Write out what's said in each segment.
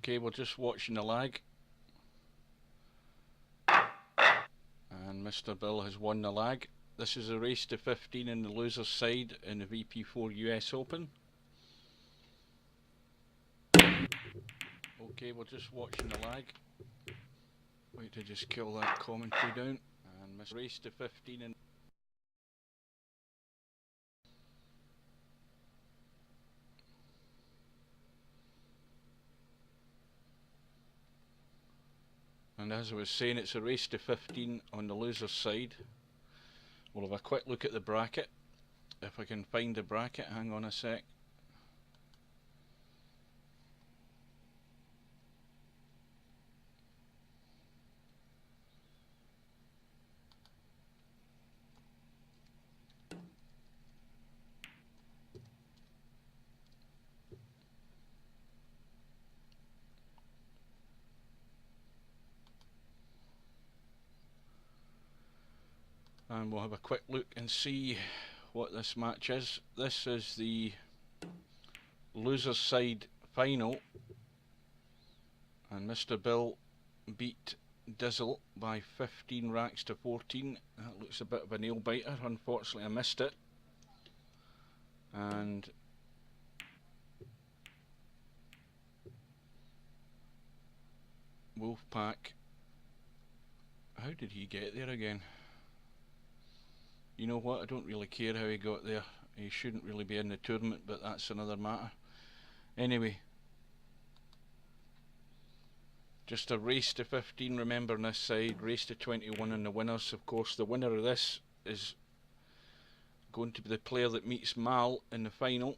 Okay, we're just watching the lag. And Mr. Bill has won the lag. This is a race to 15 in the loser's side in the VP4 US Open. Okay, we're just watching the lag. Wait to just kill that commentary down. And Mr. Race to 15 in. And as I was saying, it's a race to 15 on the loser's side. We'll have a quick look at the bracket. If I can find the bracket, hang on a sec. And we'll have a quick look and see what this match is. This is the loser's side final, and Mr. Bill beat Dizzle by 15 racks to 14. That looks a bit of a nail biter. Unfortunately, I missed it. And Wolfpack, how did he get there again? You know what, I don't really care how he got there. He shouldn't really be in the tournament, but that's another matter. Anyway, just a race to 15, remember, on this side, race to 21 on the winners. Of course, the winner of this is going to be the player that meets Mal in the final,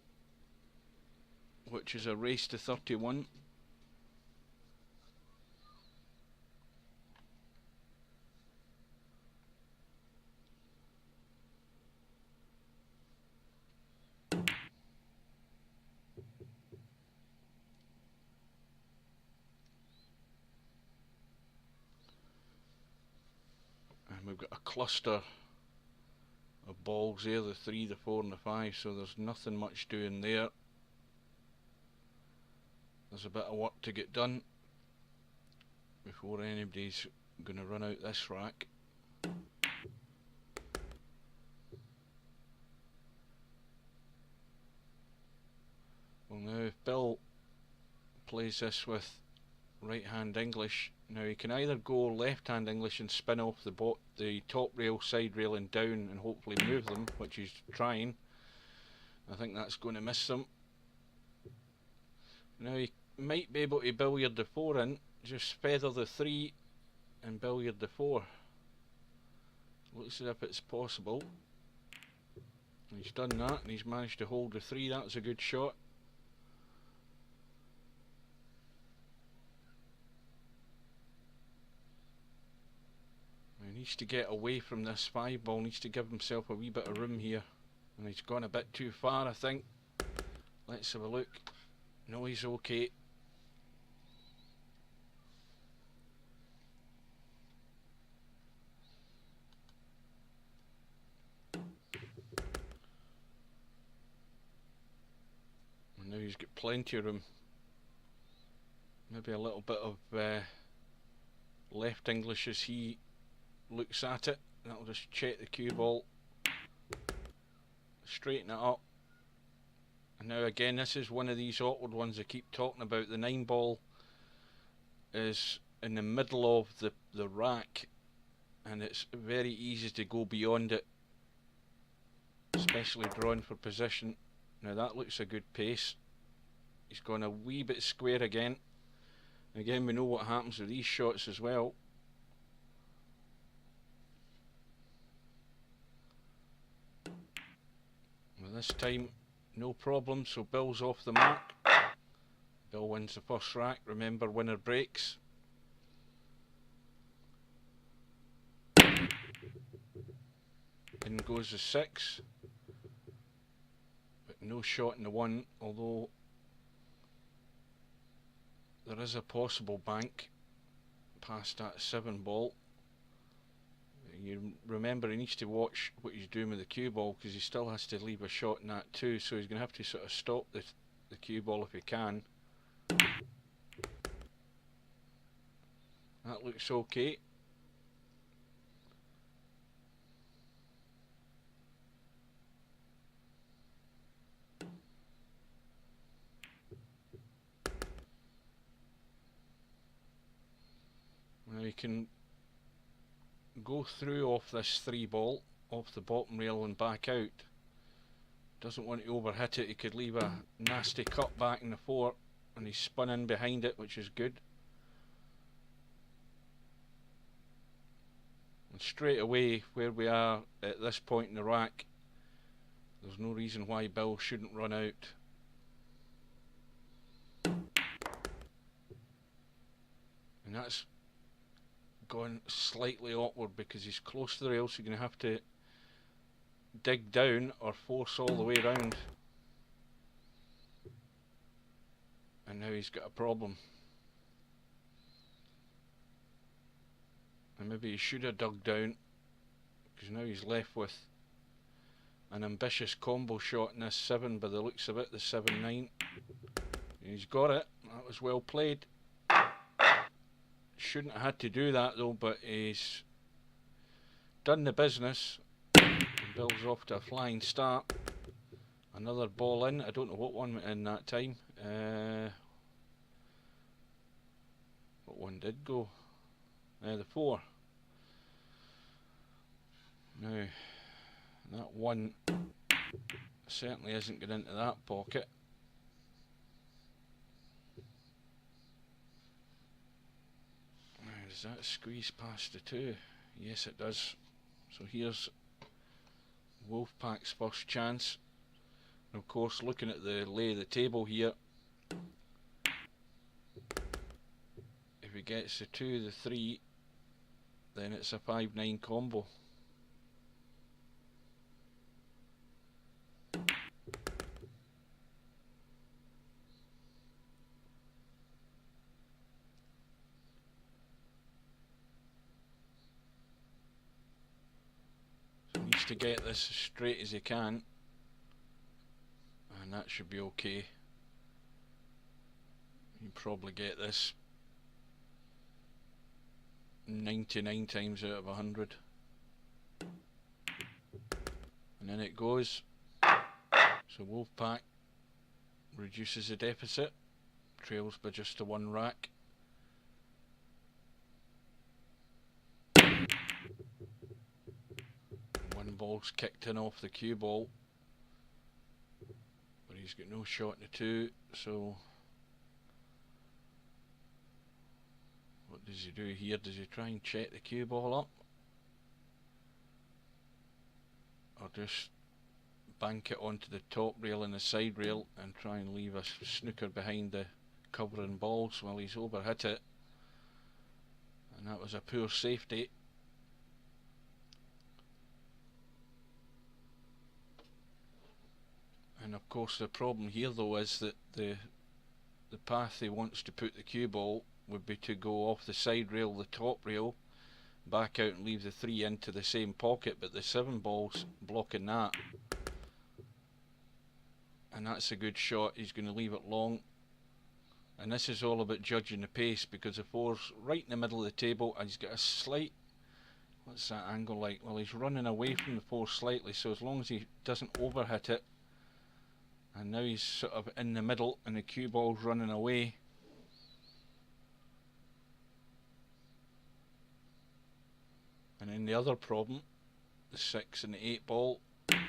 which is a race to 31. We've got a cluster of balls there, the 3, the 4 and the 5, so there's nothing much doing there. There's a bit of work to get done before anybody's going to run out this rack. Well, now if Bill plays this with right hand English, now he can either go left hand English and spin off the top rail, side rail and down and hopefully move them, which he's trying. I think that's going to miss them. Now he might be able to billiard the 4 in, just feather the 3 and billiard the 4. Looks as if it's possible. He's done that and he's managed to hold the 3. That was a good shot. He needs to get away from this 5 ball, needs to give himself a wee bit of room here. And he's gone a bit too far, I think. Let's have a look. No, he's okay. And now he's got plenty of room. Maybe a little bit of left English as he looks at it. That'll just check the cue ball, straighten it up. And now again, this is one of these awkward ones I keep talking about. The 9 ball is in the middle of the rack and it's very easy to go beyond it, especially drawing for position. Now that looks a good pace. He's gone a wee bit square again. Again, we know what happens with these shots as well. Well, this time no problem, so Bill's off the mark. Bill wins the first rack. Remember, winner breaks. In goes the 6, but no shot in the 1, although there is a possible bank past that 7 ball. You remember, he needs to watch what he's doing with the cue ball because he still has to leave a shot in that too, so he's going to have to sort of stop the cue ball if he can. That looks okay. Now you can go through off this 3-ball, off the bottom rail and back out. Doesn't want to overhit it. He could leave a nasty cut back in the 4, and he spun in behind it, which is good. And straight away, where we are at this point in the rack, there's no reason why Bill shouldn't run out. And that's gone slightly awkward because he's close to the rail, so you're going to have to dig down or force all the way around. And now he's got a problem. And maybe he should have dug down, because now he's left with an ambitious combo shot in this 7 by the looks of it, the 7-9. He's got it. That was well played. Shouldn't have had to do that though, but he's done the business. Bill's off to a flying start. Another ball in. I don't know what one went in that time. What one did go? The 4. Now, that one certainly isn't getting into that pocket. Now, does that squeeze past the 2? Yes, it does. So here's Wolfpack's first chance. And of course, looking at the lay of the table here, if he gets the 2, the 3, then it's a 5-9 combo. So he needs to get this as straight as he can, and that should be okay. You can probably get this 99 times out of 100. And then it goes. So Wolfpack reduces the deficit, trails by just the 1 rack. One ball's kicked in off the cue ball, but he's got no shot in the 2, so what does he do here? Does he try and check the cue ball up, or just bank it onto the top rail and the side rail and try and leave a snooker behind the covering balls? Well, he's overhit it, and that was a poor safety. And of course the problem here though is that the path he wants to put the cue ball would be to go off the side rail, the top rail, back out and leave the 3 into the same pocket, but the 7 ball's blocking that. And that's a good shot. He's going to leave it long. And this is all about judging the pace, because the 4's right in the middle of the table and he's got a slight, what's that angle like? Well, he's running away from the 4 slightly, so as long as he doesn't overhit it, and now he's sort of in the middle and the cue ball's running away. And then the other problem, the 6 and the 8 ball, and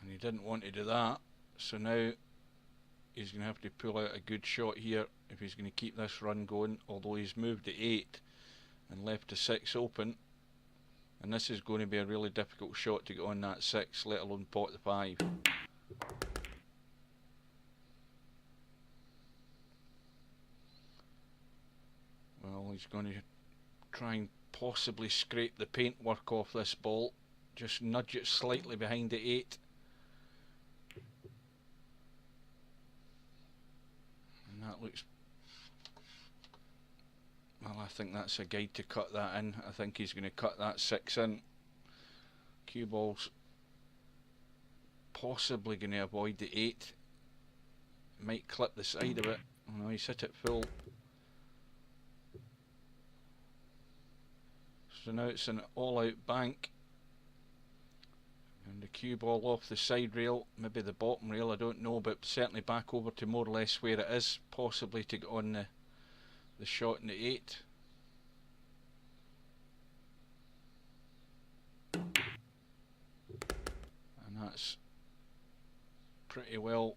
he didn't want to do that, so now he's going to have to pull out a good shot here if he's going to keep this run going, although he's moved the 8 and left the 6 open, and this is going to be a really difficult shot to get on that 6, let alone pot the 5. Well, he's going to try and possibly scrape the paintwork off this ball, just nudge it slightly behind the 8. And that looks, well, I think that's a guide to cut that in. I think he's going to cut that 6 in. Cue ball's possibly going to avoid the 8. Might clip the side of it. Oh no, he's hit it full. So now it's an all-out bank. And the cue ball off the side rail, maybe the bottom rail, I don't know, but certainly back over to more or less where it is, possibly to get on the shot in the 8. And that's pretty well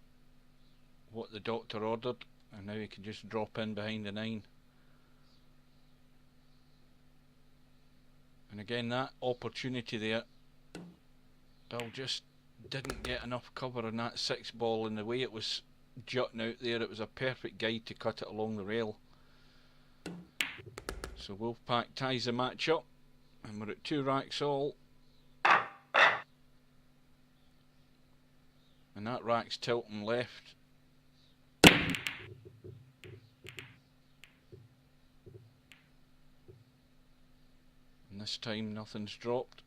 what the doctor ordered, and now he can just drop in behind the 9. And again, that opportunity there, Bill just didn't get enough cover on that 6 ball, and the way it was jutting out there, it was a perfect guide to cut it along the rail. So Wolfpack ties the match up, and we're at 2 racks all. And that rack's tilting left. And this time nothing's dropped.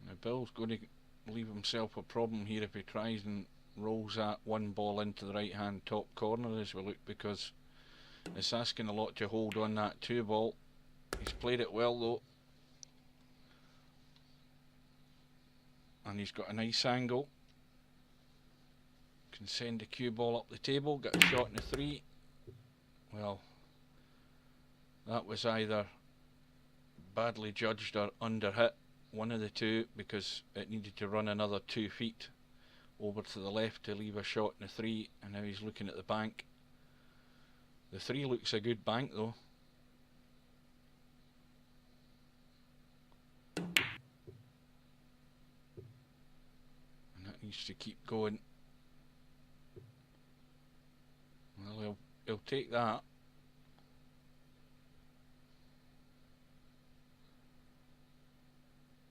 Now Bill's going to leave himself a problem here if he tries and rolls that 1 ball into the right hand top corner as we look, because it's asking a lot to hold on that 2 ball. He's played it well though, and he's got a nice angle. Can send the cue ball up the table, get a shot in the 3. Well, that was either badly judged or under hit, one of the two, because it needed to run another 2 feet over to the left to leave a shot in the 3, and now he's looking at the bank. The 3 looks a good bank though. And that needs to keep going. Well, he'll take that.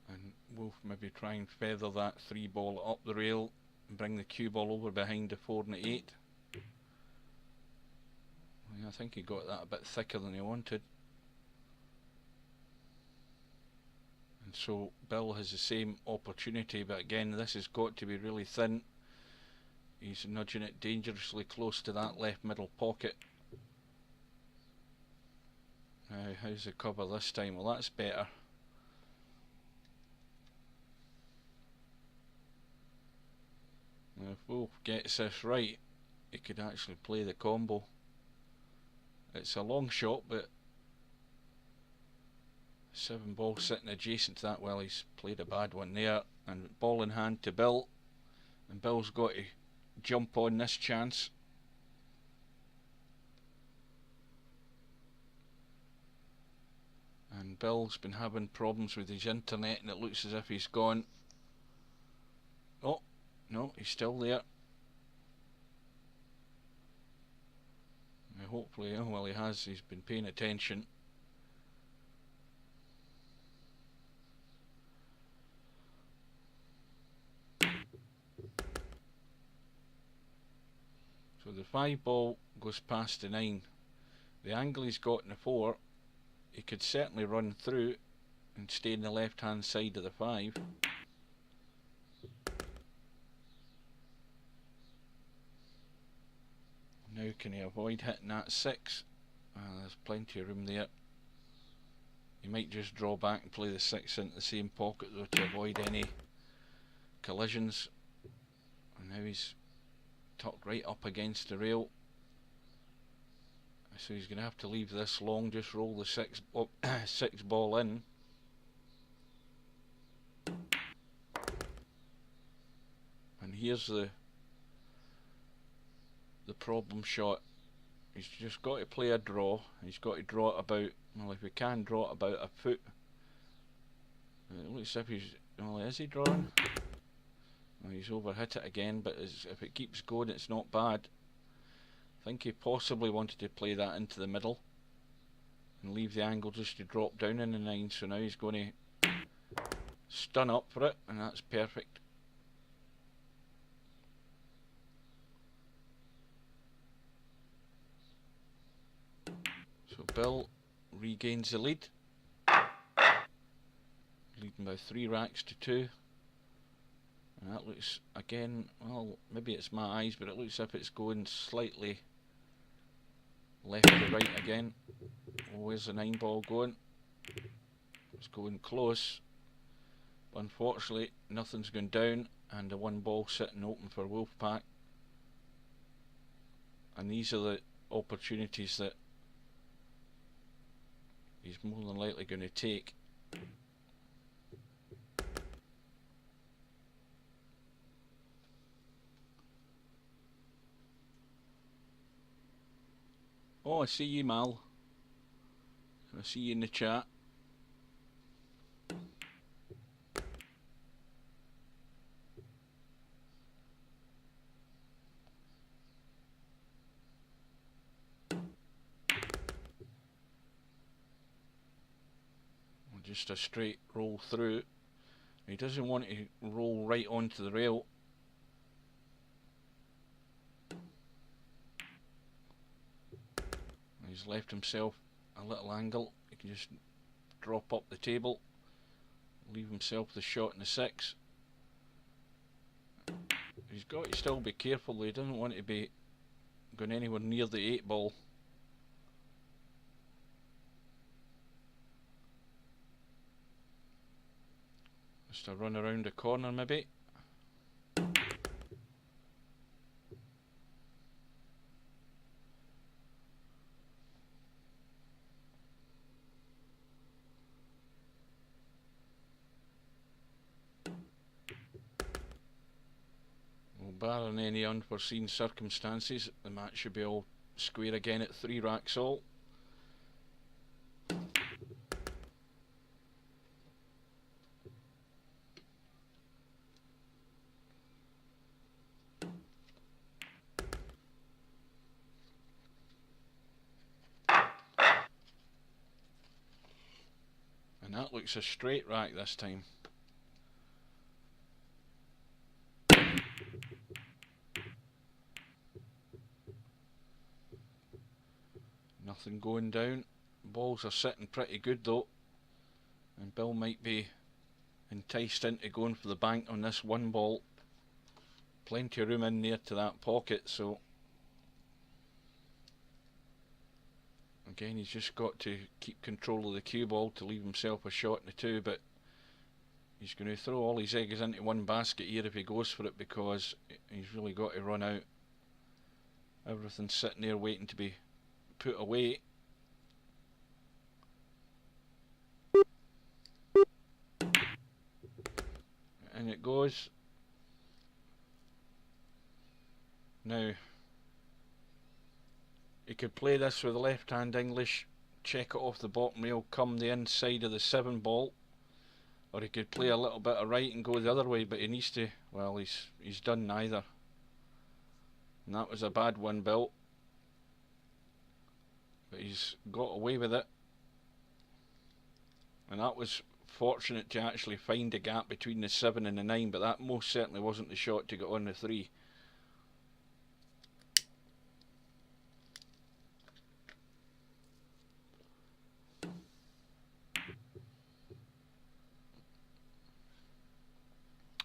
And Wolf maybe try and feather that 3 ball up the rail and bring the cue ball over behind the 4 and the 8. I think he got that a bit thicker than he wanted. And so Bill has the same opportunity, but again this has got to be really thin. He's nudging it dangerously close to that left middle pocket. Now how's the cover this time? Well, that's better. Now if Wolf gets this right, he could actually play the combo. It's a long shot, but 7 ball sitting adjacent to that. Well, he's played a bad one there, and ball in hand to Bill, and Bill's got to jump on this chance. And Bill's been having problems with his internet, and it looks as if he's gone. Oh no, he's still there. Now hopefully, oh well, he's been paying attention. So the 5 ball goes past the 9. The angle he's got in the 4, he could certainly run through and stay in the left hand side of the 5. Now can he avoid hitting that 6? There's plenty of room there. He might just draw back and play the 6 into the same pocket though to avoid any collisions. And now he's tucked right up against the rail, so he's going to have to leave this long, just roll the 6 ball in. And here's the problem shot. He's just got to play a draw. He's got to draw it about, well, if he can draw it about a foot. It looks as if he's, well, is he drawing? Well, he's overhit it again, but if it keeps going, it's not bad. I think he possibly wanted to play that into the middle and leave the angle just to drop down in the 9, so now he's going to stun up for it, and that's perfect. So Bill regains the lead, leading by 3 racks to 2. And that looks, again, well, maybe it's my eyes, but it looks as if it's going slightly left to right again. Oh, where's the 9 ball going? It's going close. But unfortunately, nothing's gone down, and the 1 ball sitting open for Wolfpack. And these are the opportunities that he's more than likely going to take. Oh, I see you, Mal. I see you in the chat. Just a straight roll through. He doesn't want to roll right onto the rail. He's left himself a little angle. He can just drop up the table, leave himself the shot in the 6. He's got to still be careful. He doesn't want to be going anywhere near the 8 ball. Just a run around the corner maybe. Well, barring any unforeseen circumstances, the match should be all square again at 3 racks all. And that looks a straight rack this time. Nothing going down. Balls are sitting pretty good though, and Bill might be enticed into going for the bank on this 1 ball. Plenty of room in there to that pocket, so again he's just got to keep control of the cue ball to leave himself a shot in the 2, but he's going to throw all his eggs into one basket here if he goes for it, because he's really got to run out. Everything's sitting there waiting to be put away. And it goes. Now, he could play this with left hand English, check it off the bottom rail, come the inside of the 7 ball, or he could play a little bit of right and go the other way, but he needs to, well, he's done neither. And that was a bad one, Bill. But he's got away with it. And that was fortunate to actually find a gap between the 7 and the 9, but that most certainly wasn't the shot to get on the 3.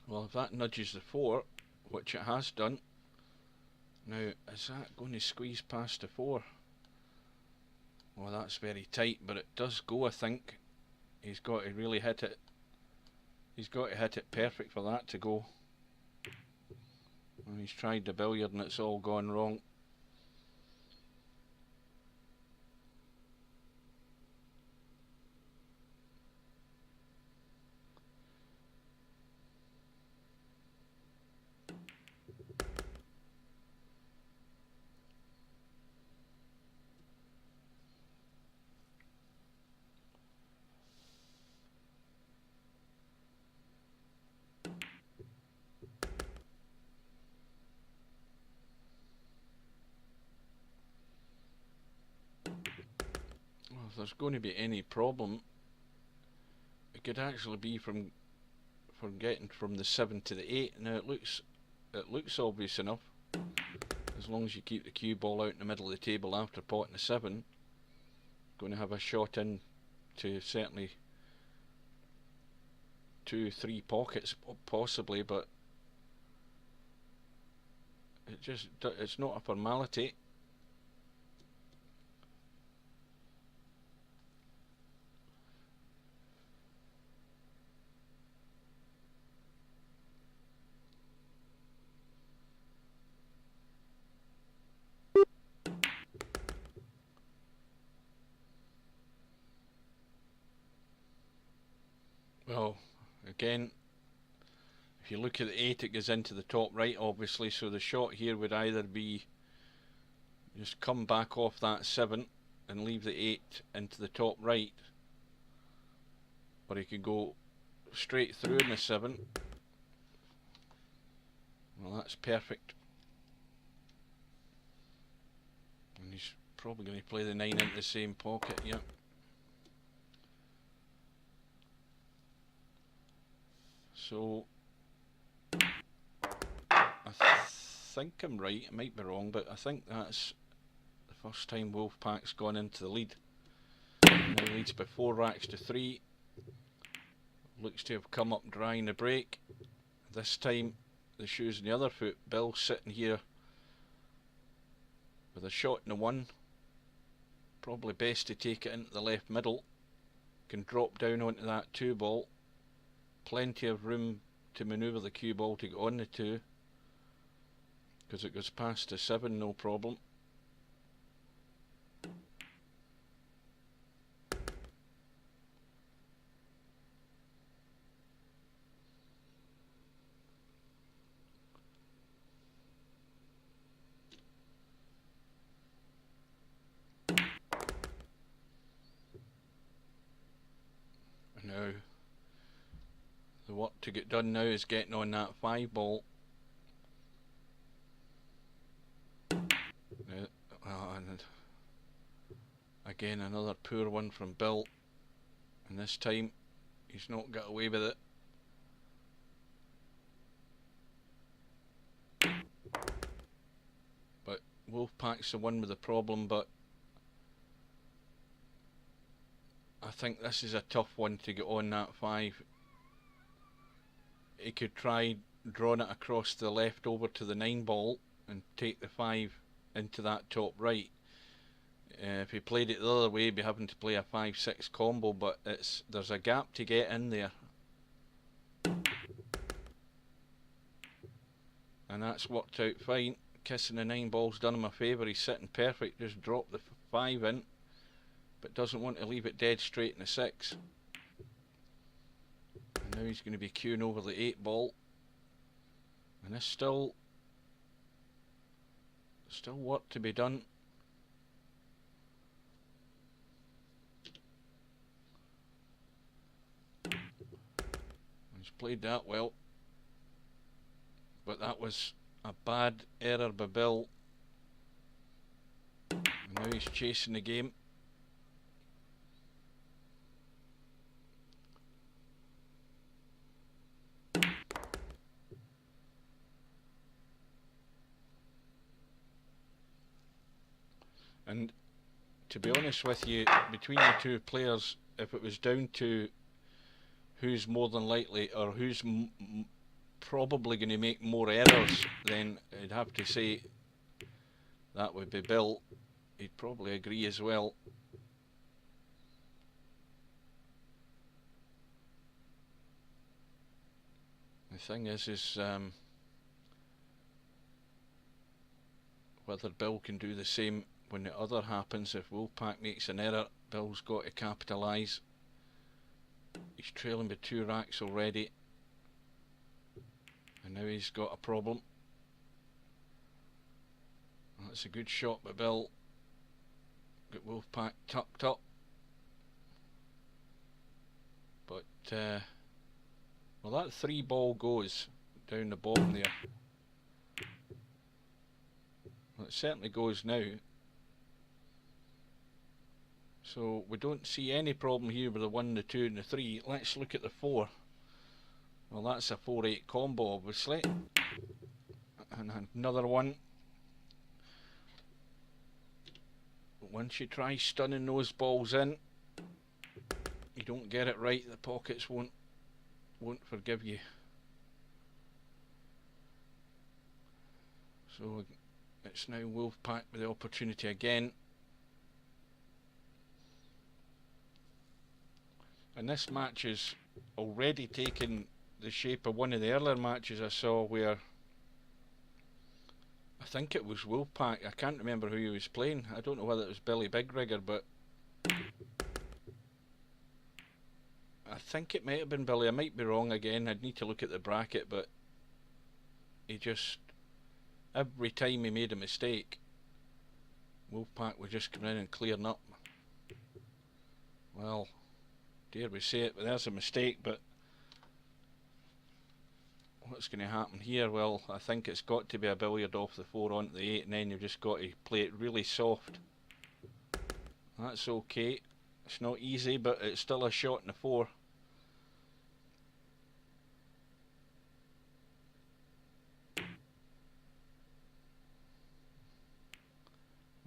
Well, if that nudges the 4, which it has done, now is that going to squeeze past the 4? Well, that's very tight, but it does go, I think. He's got to really hit it. He's got to hit it perfect for that to go. And he's tried the billiard and it's all gone wrong. Well, if there's going to be any problem, it could actually be from getting from the 7 to the 8. Now it looks obvious enough. As long as you keep the cue ball out in the middle of the table after potting the 7, going to have a shot in to certainly 2-3 pockets possibly, but it's not a formality. again, if you look at the 8, it goes into the top right obviously, so the shot here would either be just come back off that 7 and leave the 8 into the top right, or he could go straight through in the 7. Well, that's perfect. And he's probably going to play the 9 into the same pocket, yeah. So I think I'm right, I might be wrong, but I think that's the first time Wolfpack's gone into the lead. Now leads by 4 racks to 3. Looks to have come up dry in the break. This time the shoes on the other foot. Bill's sitting here with a shot in the 1. Probably best to take it into the left middle. Can drop down onto that 2 ball. Plenty of room to manoeuvre the cue ball to get on the 2, because it goes past the 7, no problem. Now the work to get done now is getting on that 5 ball. And again another poor one from Bill, and this time he's not got away with it. But Wolfpack's the one with the problem, but I think this is a tough one to get on that 5. He could try drawing it across the left over to the 9 ball and take the 5 into that top right. If he played it the other way, he'd be having to play a 5-6 combo, but there's a gap to get in there. And that's worked out fine. Kissing the 9 ball's done him a favour. He's sitting perfect, just dropped the 5 in, but doesn't want to leave it dead straight in the 6. And now he's going to be queuing over the 8 ball. And there's still work to be done. He's played that well, but that was a bad error by Bill. And now he's chasing the game. And to be honest with you, between the 2 players, if it was down to who's more than likely, or who's probably going to make more errors, then I'd have to say that would be Bill. He'd probably agree as well. The thing is whether Bill can do the same when the other happens. If Wolfpack makes an error, Bill's got to capitalise. He's trailing by 2 racks already, and now he's got a problem. That's a good shot by Bill. Got Wolfpack tucked up, but well, that 3 ball goes down the bottom there. Well, it certainly goes now. So we don't see any problem here with the 1, the 2 and the 3. Let's look at the 4. Well, that's a 4-8 combo obviously. And another one. Once you try stunning those balls in, you don't get it right, the pockets won't forgive you. So it's now Wolfpack with the opportunity again. And this match is already taken the shape of one of the earlier matches I saw, where I think it was Wolfpack, I can't remember who he was playing. I don't know whether it was Billy Big Rigger, but I I think it might have been Billy. I might be wrong again. I'd need to look at the bracket, but he just, every time he made a mistake, Wolfpack was just coming in and clearing up. Well, dare we say it, but there's a mistake, but what's going to happen here? Well, I think it's got to be a billiard off the 4 onto the 8, and then you've just got to play it really soft. That's okay. It's not easy, but it's still a shot in the 4.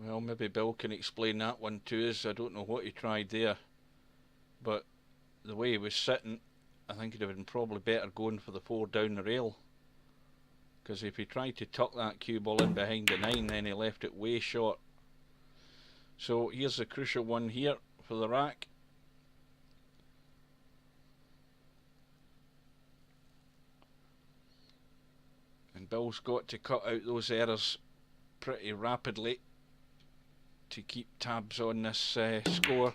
Well, maybe Bill can explain that one to us. I don't know what he tried there, but the way he was sitting, I think it'd have been probably better going for the 4 down the rail, because if he tried to tuck that cue ball in behind the 9, then he left it way short. So here's the crucial one here for the rack. And Bill's got to cut out those errors pretty rapidly to keep tabs on this score.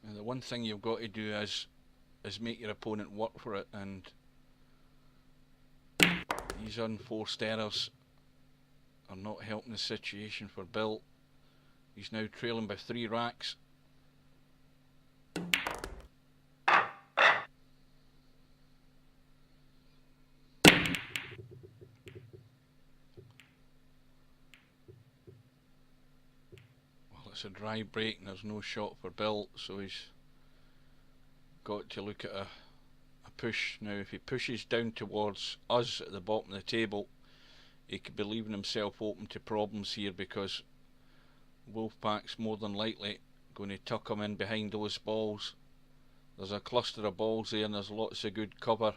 And the one thing you've got to do is make your opponent work for it, and these unforced errors are not helping the situation for Bill. He's now trailing by 3 racks. Well, it's a dry break and there's no shot for Bill, so he's got to look at a push. Now if he pushes down towards us at the bottom of the table, he could be leaving himself open to problems here, because Wolfpack's more than likely going to tuck him in behind those balls. There's a cluster of balls there and there's lots of good cover.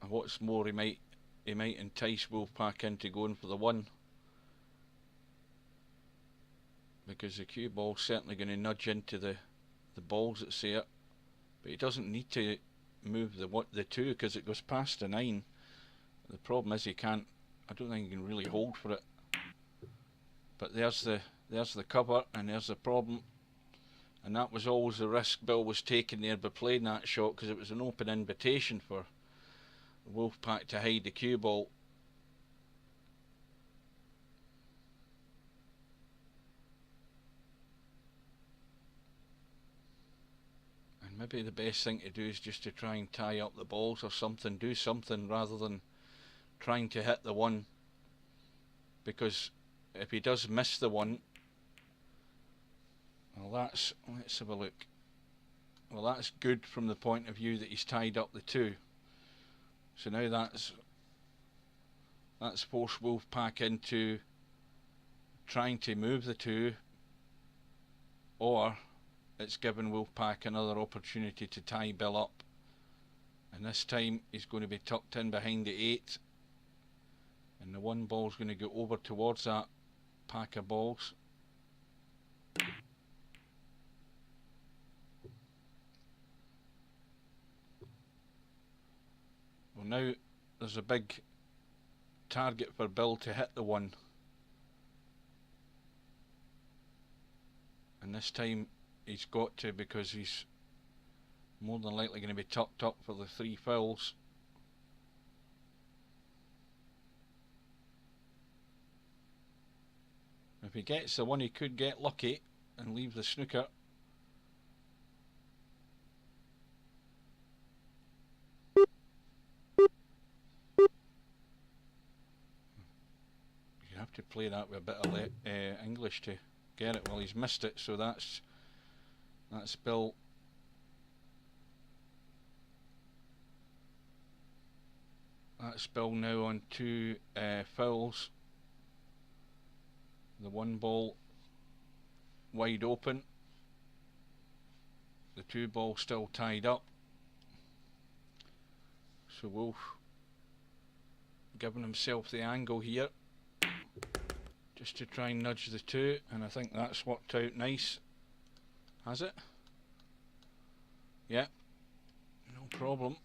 And what's more, he might entice Wolfpack into going for the 1, because the cue ball's certainly going to nudge into the balls that's there, but he doesn't need to move the 2 because it goes past the 9. The problem is he can't, I don't think he can really hold for it. But there's the cover, and there's the problem, and that was always the risk Bill was taking there by playing that shot, because it was an open invitation for Wolfpack to hide the cue ball. Maybe the best thing to do is just to try and tie up the balls or something, do something rather than trying to hit the 1, because if he does miss the 1, well, let's have a look. Well, that's good from the point of view that he's tied up the 2. So now that's forced Wolfpack into trying to move the 2, or it's given Wolfpack another opportunity to tie Bill up, and this time he's going to be tucked in behind the 8, and the 1 ball's going to go over towards that pack of balls. Well, now there's a big target for Bill to hit the 1, and this time he's got to, because he's more than likely going to be tucked up for the 3 fouls. If he gets the 1, he could get lucky and leave the snooker. You have to play that with a bit of English to get it. Well, he's missed it, so that's Bill. That's Bill now on 2 fouls. The 1 ball wide open, the 2 ball still tied up. So Wolf giving himself the angle here. just to try and nudge the two, and I think that's worked out nice. Has it? Yeah, no problem.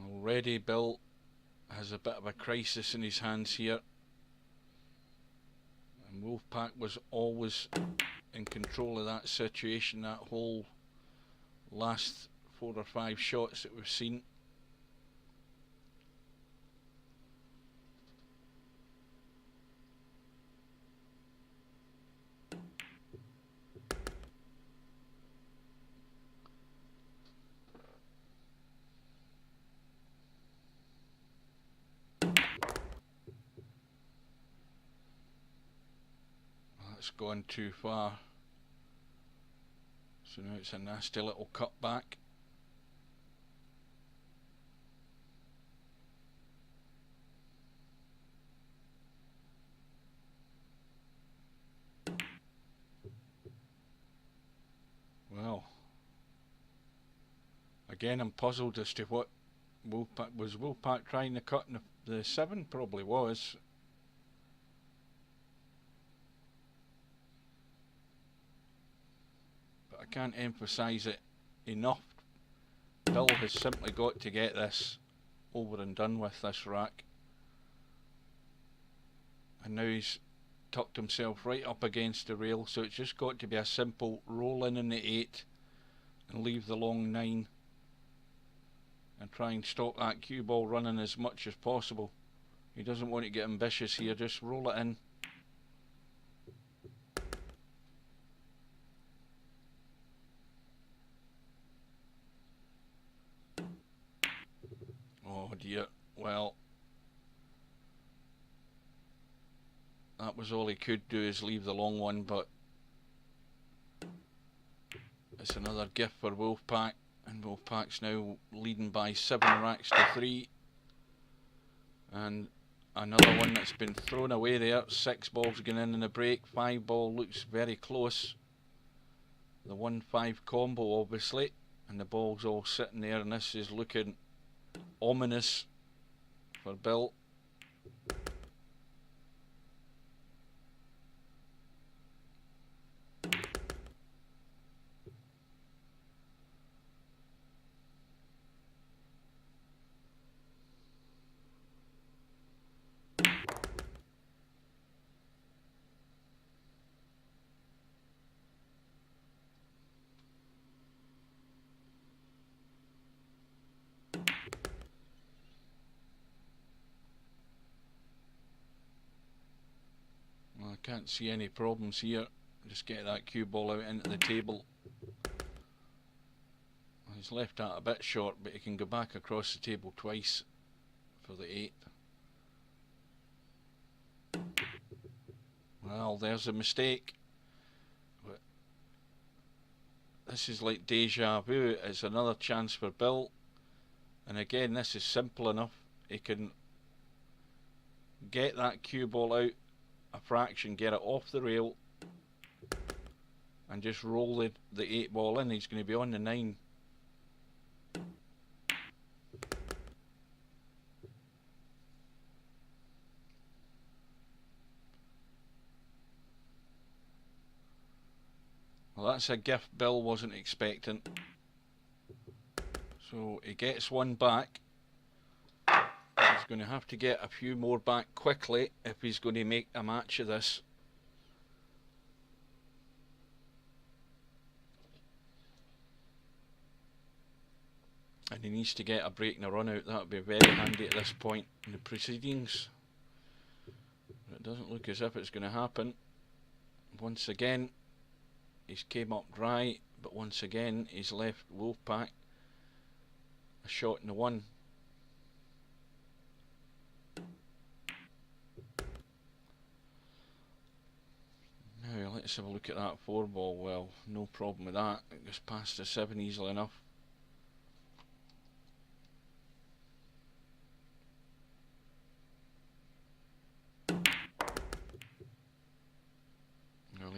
Already Bill has a bit of a crisis in his hands here, and Wolfpack was always in control of that situation, that whole last 4 or 5 shots that we've seen. That's gone too far, so now it's a nasty little cut back. Well, again I'm puzzled as to what Wolfpack was. Wolfpack trying to cut in the 7? Probably was. But I can't emphasise it enough. Bill has simply got to get this over and done with, this rack. And now he's tucked himself right up against the rail, so it's just got to be a simple roll in the 8 and leave the long 9 and try and stop that cue ball running as much as possible. He doesn't want to get ambitious here, just roll it in. Oh dear, well, that was all he could do, is leave the long one, but it's another gift for Wolfpack, and Wolfpack's now leading by 7 racks to 3. And another one that's been thrown away there. 6 balls going in the break, 5 ball looks very close. The 1-5 combo obviously, and the ball's all sitting there, and this is looking ominous for Bill. Well, I can't see any problems here. Just get that cue ball out into the table. He's left that a bit short, but he can go back across the table twice for the 8. Well, there's a mistake. But this is like deja vu. It's another chance for Bill. And again, this is simple enough. He can get that cue ball out a fraction, get it off the rail, and just roll the 8 ball in. He's going to be on the 9. Well, that's a gift Bill wasn't expecting. So he gets one back. He's going to have to get a few more back quickly if he's going to make a match of this. And he needs to get a break and a run out. That would be very handy at this point in the proceedings. But it doesn't look as if it's going to happen. Once again, he's came up dry, but once again he's left Wolfpack a shot in the 1. Now let's have a look at that 4 ball. Well, no problem with that. It goes past the 7 easily enough.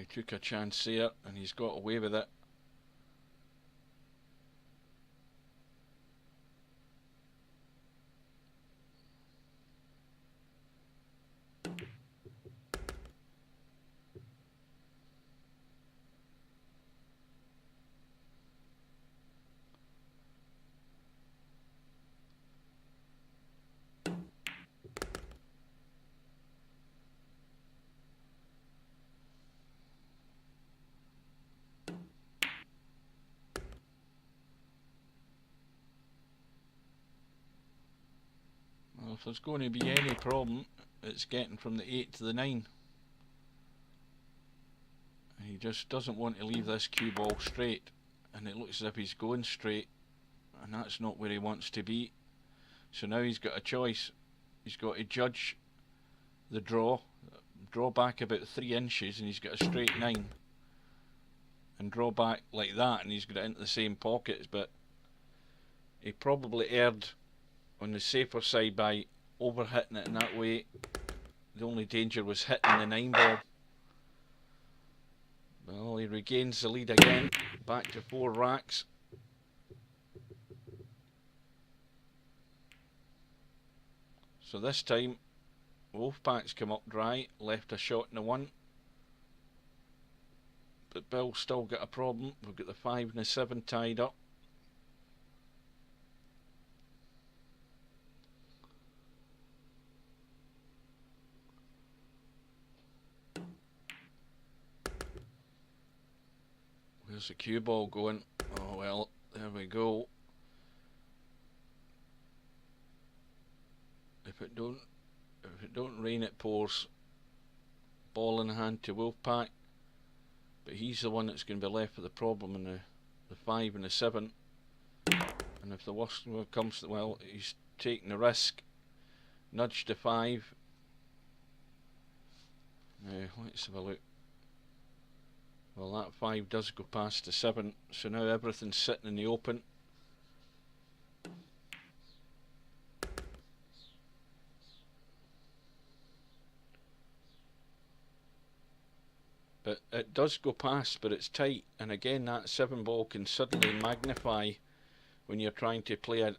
took a chance there and he's got away with it. Well, if there's going to be any problem, it's getting from the 8 to the 9. He just doesn't want to leave this cue ball straight, and it looks as if he's going straight, and that's not where he wants to be. So now he's got a choice. He's got to judge the draw back about 3 inches, and he's got a straight 9, and draw back like that, and he's got it into the same pockets. But he probably erred on the safer side by overhitting it in that way. The only danger was hitting the 9 ball. Well, he regains the lead again, back to 4 racks. So this time Wolfpack's come up dry, left a shot in the 1. But Bill's still got a problem. We've got the 5 and the 7 tied up. Where's the cue ball going? Oh well, there we go. If it don't rain, it pours. Ball in hand to Wolfpack, but he's the one that's going to be left with the problem in the 5 and the 7. And if the worst comes, well, he's taking the risk. Nudge to 5. Now let's have a look. Well, that 5 does go past the 7, so now everything's sitting in the open. But it does go past, but it's tight, and again that 7 ball can suddenly magnify when you're trying to play a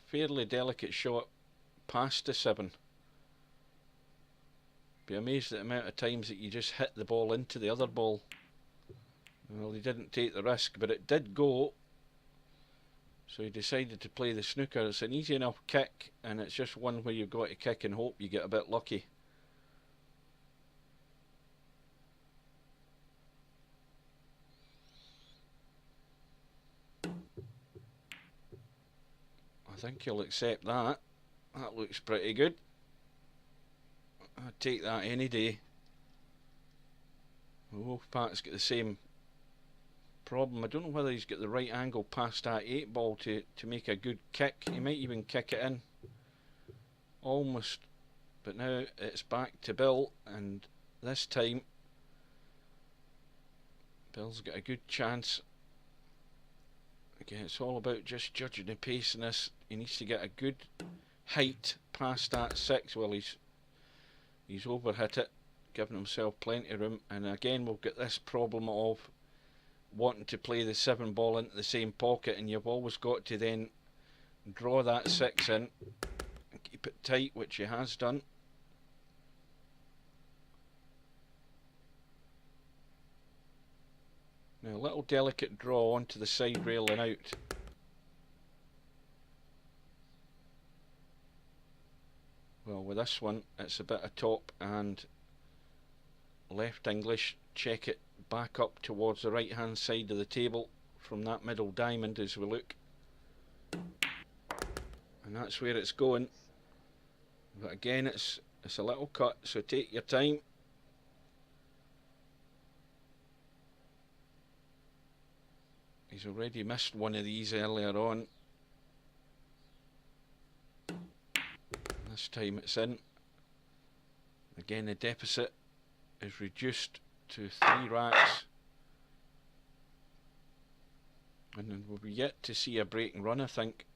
fairly delicate shot past the 7. Be amazed at the amount of times that you just hit the ball into the other ball. Well, he didn't take the risk, but it did go. So he decided to play the snooker. It's an easy enough kick, and it's just one where you've got to kick and hope you get a bit lucky. I think he'll accept that. That looks pretty good. I'd take that any day. Wolfpack's got the same problem. I don't know whether he's got the right angle past that 8 ball to make a good kick. He might even kick it in. Almost. But now it's back to Bill, and this time Bill's got a good chance. Again, it's all about just judging the pace in this. He needs to get a good height past that 6. Well, he's overhit it, giving himself plenty of room. And again, we'll get this problem of wanting to play the 7 ball into the same pocket, and you've always got to then draw that 6 in and keep it tight, which he has done. Now a little delicate draw onto the side rail and out. Well, with this one it's a bit of top and left English. Check it back up towards the right hand side of the table from that middle diamond as we look, and that's where it's going. But again, it's a little cut, so take your time. He's already missed one of these earlier on. This time it's in. Again, the deficit is reduced to 3 racks, and then we'll be yet to see a break and run, I think.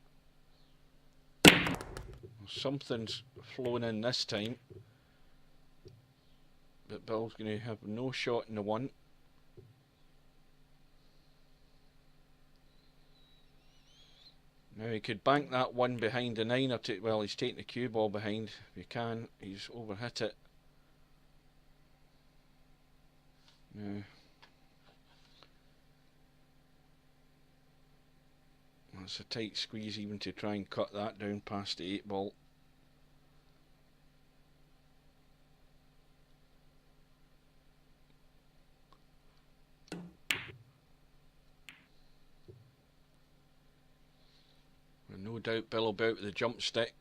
Something's flown in this time, but Bill's going to have no shot in the 1. Now he could bank that one behind the 9 or 2. Well, he's taking the cue ball behind. If he can, he's overhit it. Now, that's a tight squeeze even to try and cut that down past the 8 ball. And no doubt Bill will be out with the jump stick.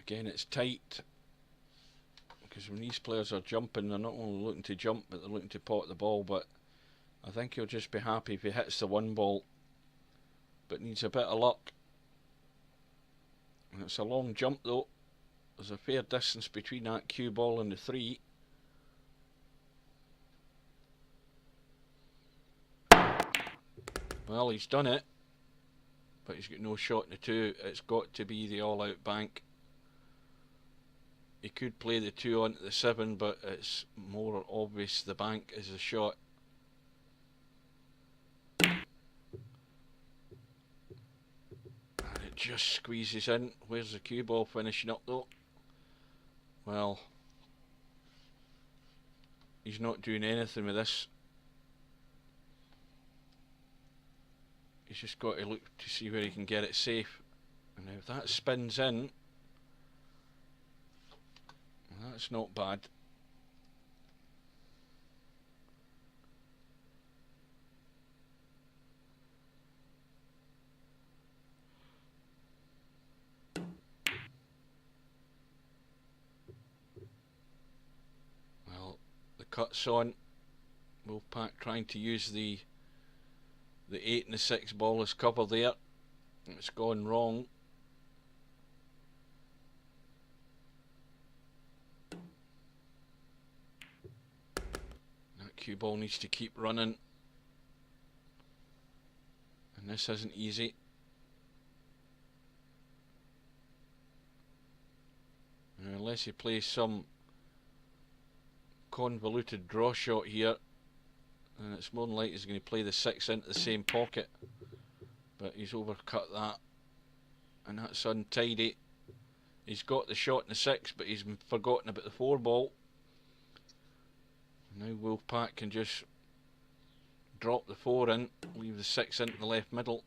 Again, it's tight, because when these players are jumping, they're not only looking to jump, but they're looking to pot the ball. But I think he'll just be happy if he hits the 1 ball, but needs a bit of luck. And it's a long jump though. There's a fair distance between that cue ball and the 3. Well, he's done it, but he's got no shot in the 2. It's got to be the all-out bank. He could play the 2 onto the 7, but it's more obvious the bank is a shot. And it just squeezes in. Where's the cue ball finishing up though? Well, he's not doing anything with this. He's just got to look to see where he can get it safe. And if that spins in, that's not bad. Well, the cut's on. Wolfpack trying to use the 8 and the 6 ball as cover there. It's gone wrong. That cue ball needs to keep running, and this isn't easy. Now, unless he plays some convoluted draw shot here, and it's more than likely he's going to play the 6 into the same pocket, but he's overcut that, and that's untidy. He's got the shot in the 6, but he's forgotten about the 4 ball. Now Wolfpack can just drop the 4 in, leave the 6 into the left middle,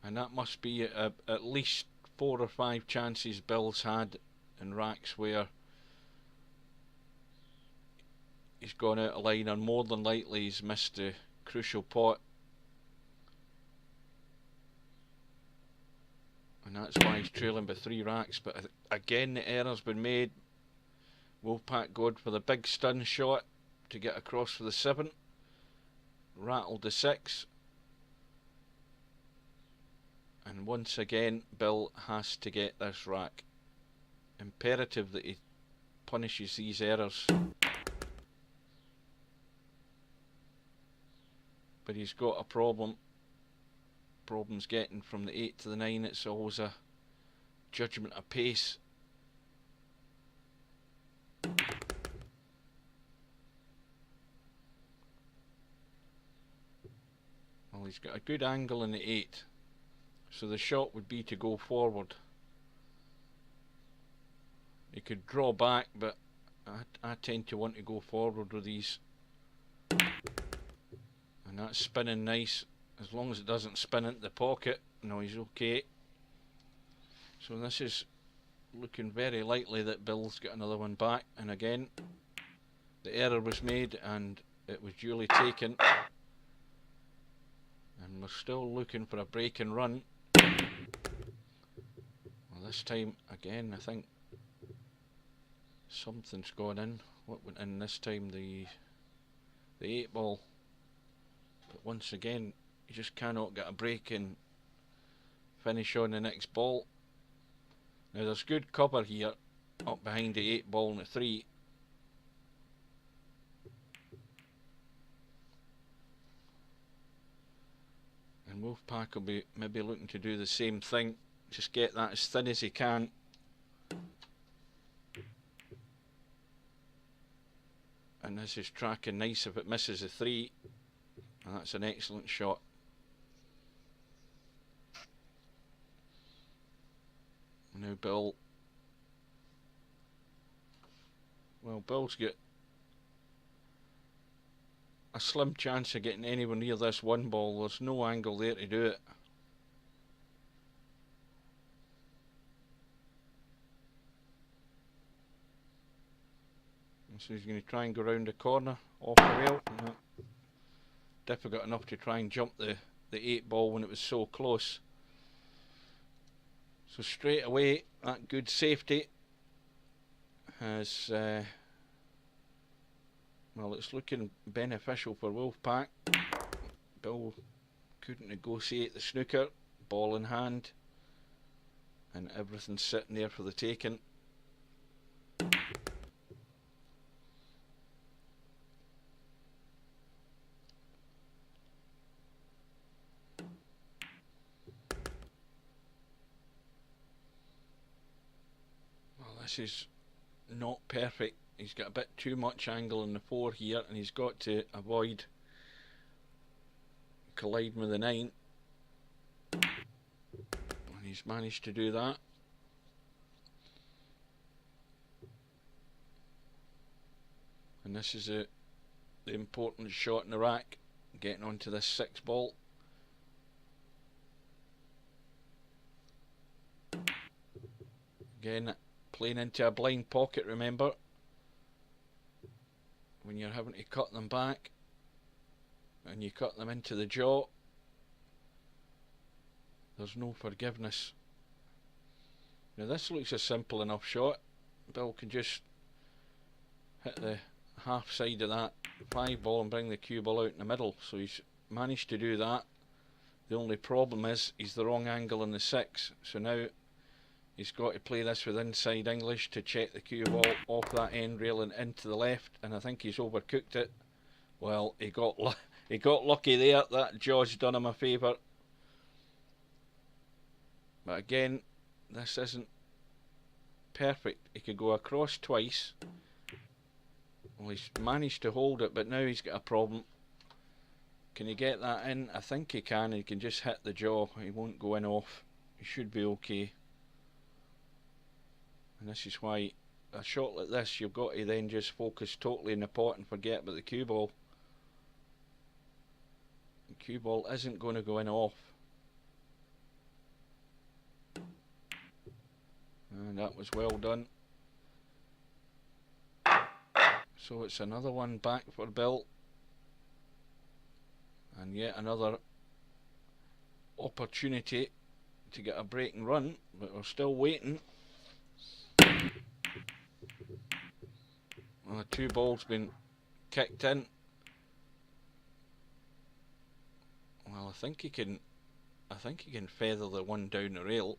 and that must be at least 4 or 5 chances Bill's had in racks where he's gone out of line, and more than likely he's missed a crucial pot. And that's why he's trailing by 3 racks. But again, the error's been made. Wolfpack going for the big stun shot to get across for the 7. Rattled the 6. And once again, Bill has to get this rack. Imperative that he punishes these errors. But he's got a problem. Problem's getting from the 8 to the 9. It's always a judgment of pace. Well, he's got a good angle in the 8, so the shot would be to go forward. He could draw back, but I tend to want to go forward with these. And that's spinning nice, as long as it doesn't spin into the pocket. No, he's okay. So this is looking very likely that Bill's got another one back, and again the error was made and it was duly taken, and we're still looking for a break and run. Well, this time again I think something's gone in. What went in this time? The 8 ball. But once again, you just cannot get a break and finish on the next ball. Now there's good cover here up behind the 8 ball and the 3. And Wolfpack will be maybe looking to do the same thing. Just get that as thin as he can. And this is tracking nice if it misses a 3. And that's an excellent shot. Now Bill. Well, Bill's got a slim chance of getting anywhere near this one ball. There's no angle there to do it. So he's going to try and go round the corner off the rail. No. Difficult enough to try and jump the 8 ball when it was so close. So straight away, that good safety has, well, it's looking beneficial for Wolfpack. Bill couldn't negotiate the snooker, ball in hand, and everything's sitting there for the taking. This is not perfect. He's got a bit too much angle in the 4 here, and he's got to avoid colliding with the 9. And he's managed to do that. And this is the important shot in the rack, getting onto this 6 ball. Again, playing into a blind pocket, remember, when you're having to cut them back and you cut them into the jaw, there's no forgiveness. Now this looks a simple enough shot. Bill can just hit the half side of that 5 ball and bring the cue ball out in the middle, so he's managed to do that. The only problem is he's the wrong angle in the 6, so now he's got to play this with inside English to check the cue ball off that end rail and into the left, and I think he's overcooked it. Well, he got lucky there. That jaw's done him a favour. But again, this isn't perfect. He could go across twice. Well, he's managed to hold it, but now he's got a problem. Can he get that in? I think he can. He can just hit the jaw. He won't go in off. He should be okay. And this is why a shot like this, you've got to then just focus totally in the pot and forget about the cue ball. The cue ball isn't going to go in off. And that was well done. So it's another one back for Bill. And yet another opportunity to get a breaking run, but we're still waiting. Well, the 2 balls been kicked in. Well, I think he can feather the 1 down the rail.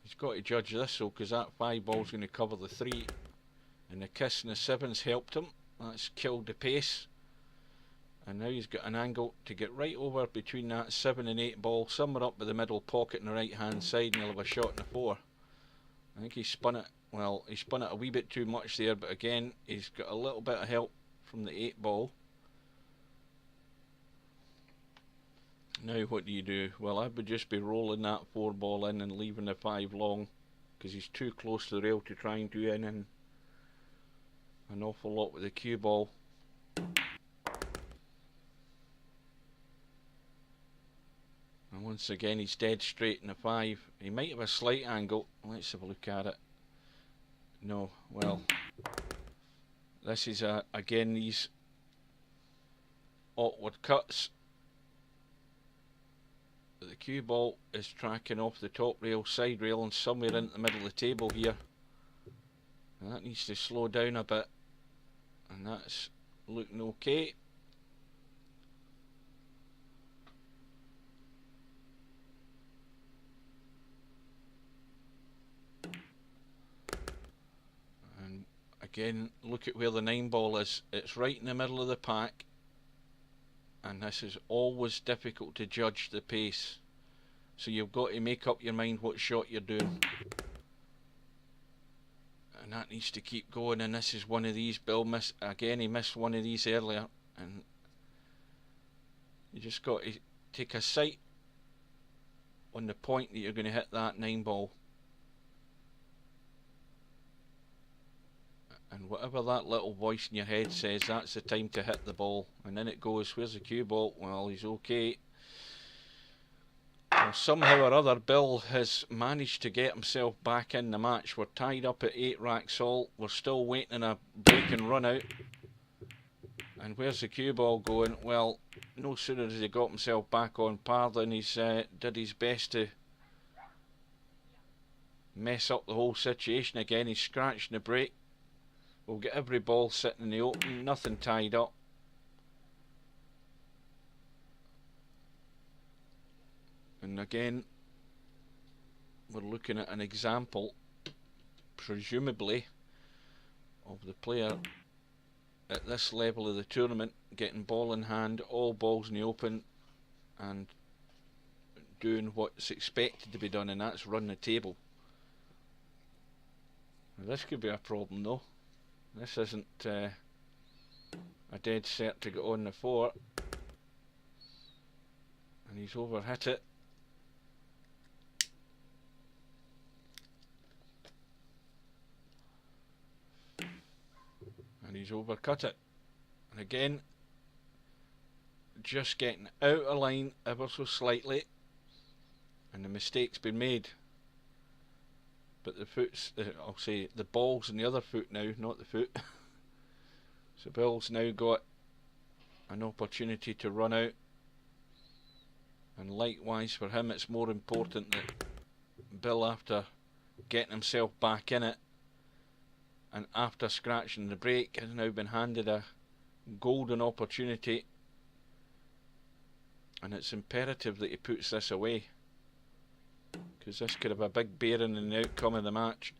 He's got to judge this though, because that 5 ball's going to cover the 3, and the kiss and the 7's helped him. That's killed the pace, and now he's got an angle to get right over between that 7 and 8 ball, somewhere up by the middle pocket on the right hand side, and he'll have a shot in the 4. I think he spun it. Well, he spun it a wee bit too much there, but again, he's got a little bit of help from the 8 ball. Now what do you do? Well, I would just be rolling that 4 ball in and leaving the 5 long, because he's too close to the rail to try and do in an awful lot with the cue ball. And once again, he's dead straight in the 5. He might have a slight angle. Let's have a look at it. No, well, this is again these awkward cuts. The cue ball is tracking off the top rail, side rail, and somewhere in the middle of the table here. And that needs to slow down a bit. And that's looking okay. And again, look at where the 9 ball is. It's right in the middle of the pack. And this is always difficult to judge the pace, so you've got to make up your mind what shot you're doing, and that needs to keep going. And this is one of these. Bill missed again. He missed one of these earlier, and You just got to take a sight on the point that you're going to hit that 9 ball. And whatever that little voice in your head says, that's the time to hit the ball. And then it goes, where's the cue ball? Well, he's okay. Well, somehow or other, Bill has managed to get himself back in the match. We're tied up at 8 racks all. We're still waiting a break and run out. And where's the cue ball going? Well, no sooner has he got himself back on par than he's did his best to mess up the whole situation again. He's scratching the break. We'll get every ball sitting in the open, nothing tied up. And again, we're looking at an example, presumably, of the player at this level of the tournament getting ball in hand, all balls in the open, and doing what's expected to be done, and that's run the table. Now, this could be a problem though. This isn't a dead cert to get on the 4, and he's overhit it. And he's overcut it. And again, just getting out of line ever so slightly, and the mistake's been made. But the foot's, I'll say the ball's in the other foot now, not the foot. So Bill's now got an opportunity to run out. And likewise for him, it's more important that Bill, after getting himself back in it, and after scratching the break, has now been handed a golden opportunity. And it's imperative that he puts this away, because this could have a big bearing in the outcome of the match.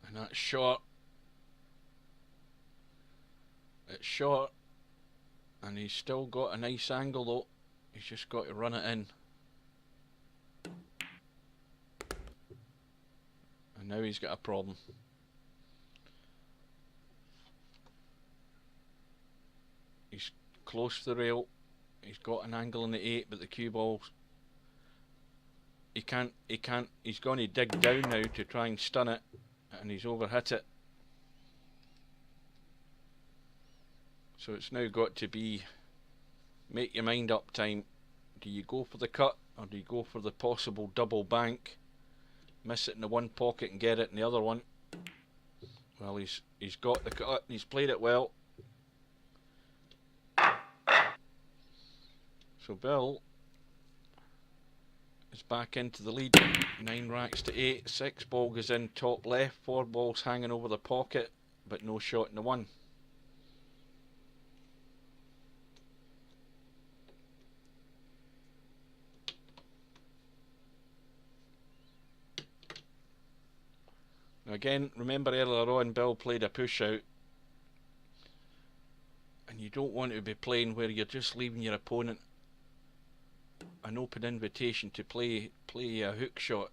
And that's short. It's short, and he's still got a nice angle though. He's just got to run it in. And now he's got a problem. He's close to the rail. He's got an angle in the 8, but the cue ball's, he's going to dig down now to try and stun it, and he's overhit it. So it's now got to be make your mind up time. Do you go for the cut, or do you go for the possible double bank? Miss it in the one pocket and get it in the other one. Well, he's got the cut and he's played it well. So Bill is back into the lead. 9 racks to 8. 6 ball goes in top left. 4 balls hanging over the pocket, but no shot in the 1. Again, remember earlier on, Bill played a push out, and you don't want to be playing where you're just leaving your opponent an open invitation to play a hook shot.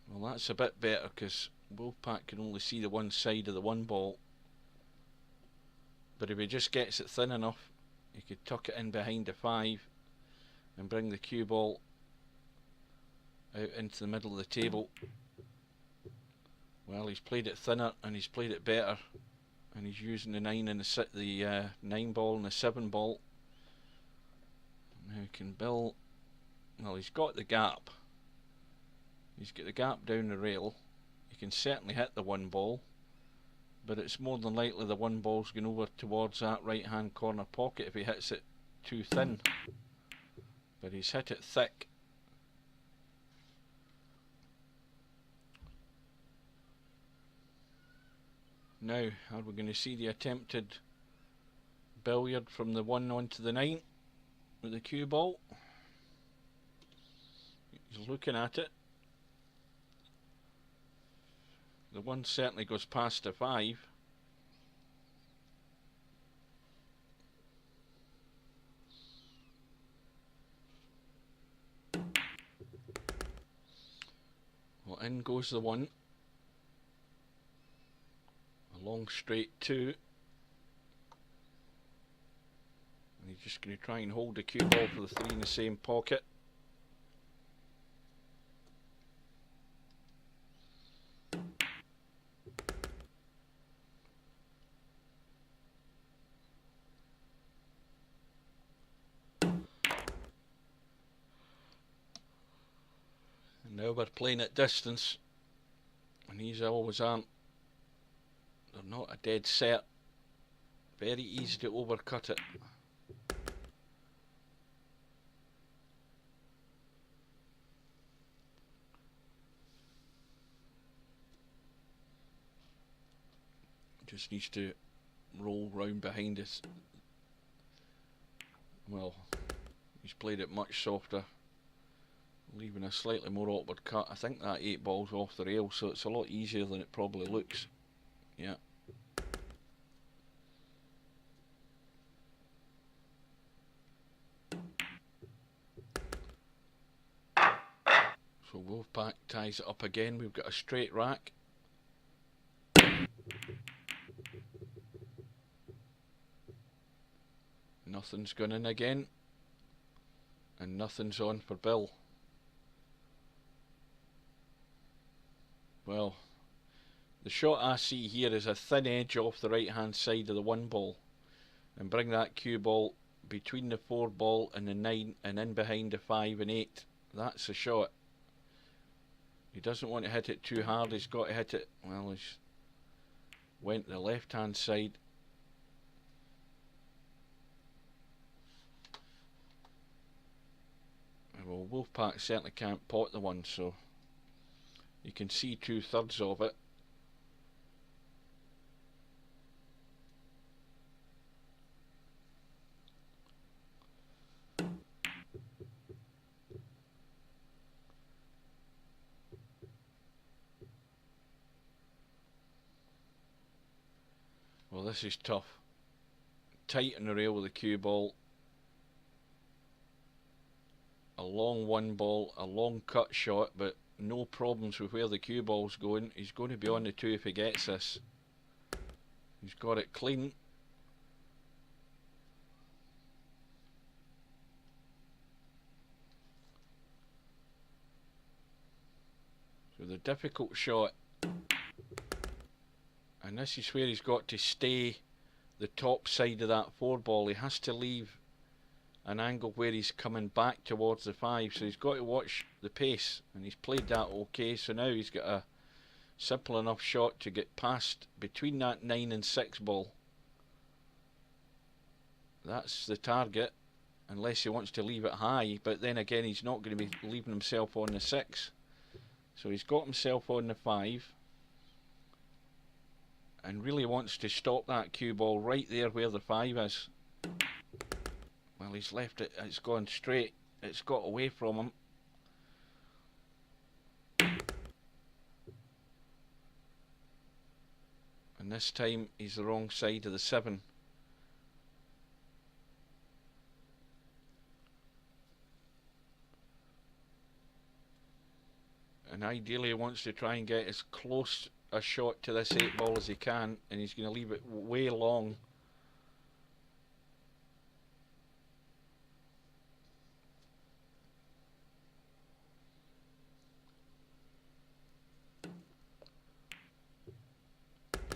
Well, that's a bit better, because Wolfpack can only see the one side of the 1 ball. But if he just gets it thin enough, he could tuck it in behind the 5 and bring the cue ball out into the middle of the table. Well, he's played it thinner and he's played it better, and he's using the 9 and the 9 ball and the 7 ball. Now can Bill, well, he's got the gap. He's got the gap down the rail. He can certainly hit the 1 ball, but it's more than likely the 1 ball's going over towards that right hand corner pocket if he hits it too thin. But he's hit it thick. Now, are we going to see the attempted billiard from the 1 onto the 9 with the cue ball? He's looking at it. The 1 certainly goes past the 5. in goes the 1. A long straight 2. And he's just going to try and hold the cue ball for the 3 in the same pocket. And now we're playing at distance. And these always aren't. They're not a dead set. Very easy to overcut it. Just needs to roll round behind us. Well, he's played it much softer, leaving a slightly more awkward cut. I think that 8 ball's off the rail, so it's a lot easier than it probably looks. Yeah. So Wolfpack ties it up again. We've got a straight rack. Nothing's gone in again. And nothing's on for Bill. Well, the shot I see here is a thin edge off the right hand side of the 1 ball. And bring that cue ball between the 4 ball and the 9 and in behind the 5 and 8. That's the shot. He doesn't want to hit it too hard. He's got to hit it. Well, he's went to the left hand side. Well, Wolfpack certainly can't pot the 1, so you can see 2/3 of it. Well, this is tough. Tight on the rail with the cue ball. A long 1 ball, a long cut shot, but no problems with where the cue ball's going. He's going to be on the 2 if he gets this. He's got it clean. So the difficult shot. And this is where he's got to stay the top side of that 4 ball. He has to leave an angle where he's coming back towards the 5, so he's got to watch the pace, and he's played that okay. So now he's got a simple enough shot to get past between that 9 and 6 ball. That's the target, unless he wants to leave it high, but then again he's not going to be leaving himself on the 6. So he's got himself on the 5 and really wants to stop that cue ball right there where the 5 is. Well, he's left it, it's gone straight, it's got away from him. And this time he's the wrong side of the 7. And ideally he wants to try and get as close a shot to this 8 ball as he can, and he's going to leave it way long.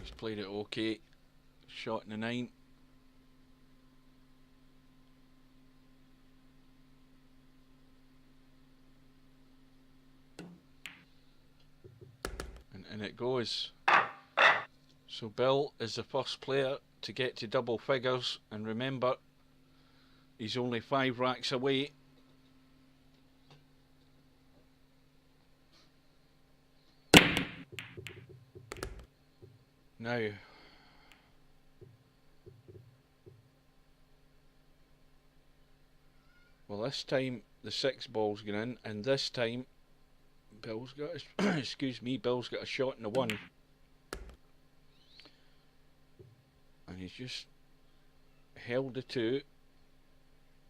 He's played it okay. Shot in the 9. And it goes. So Bill is the first player to get to double figures, and remember, he's only 5 racks away. Now, well, this time the 6 ball's going in, and this time Bill's got a, excuse me, Bill's got a shot in the 1. And he's just held the 2.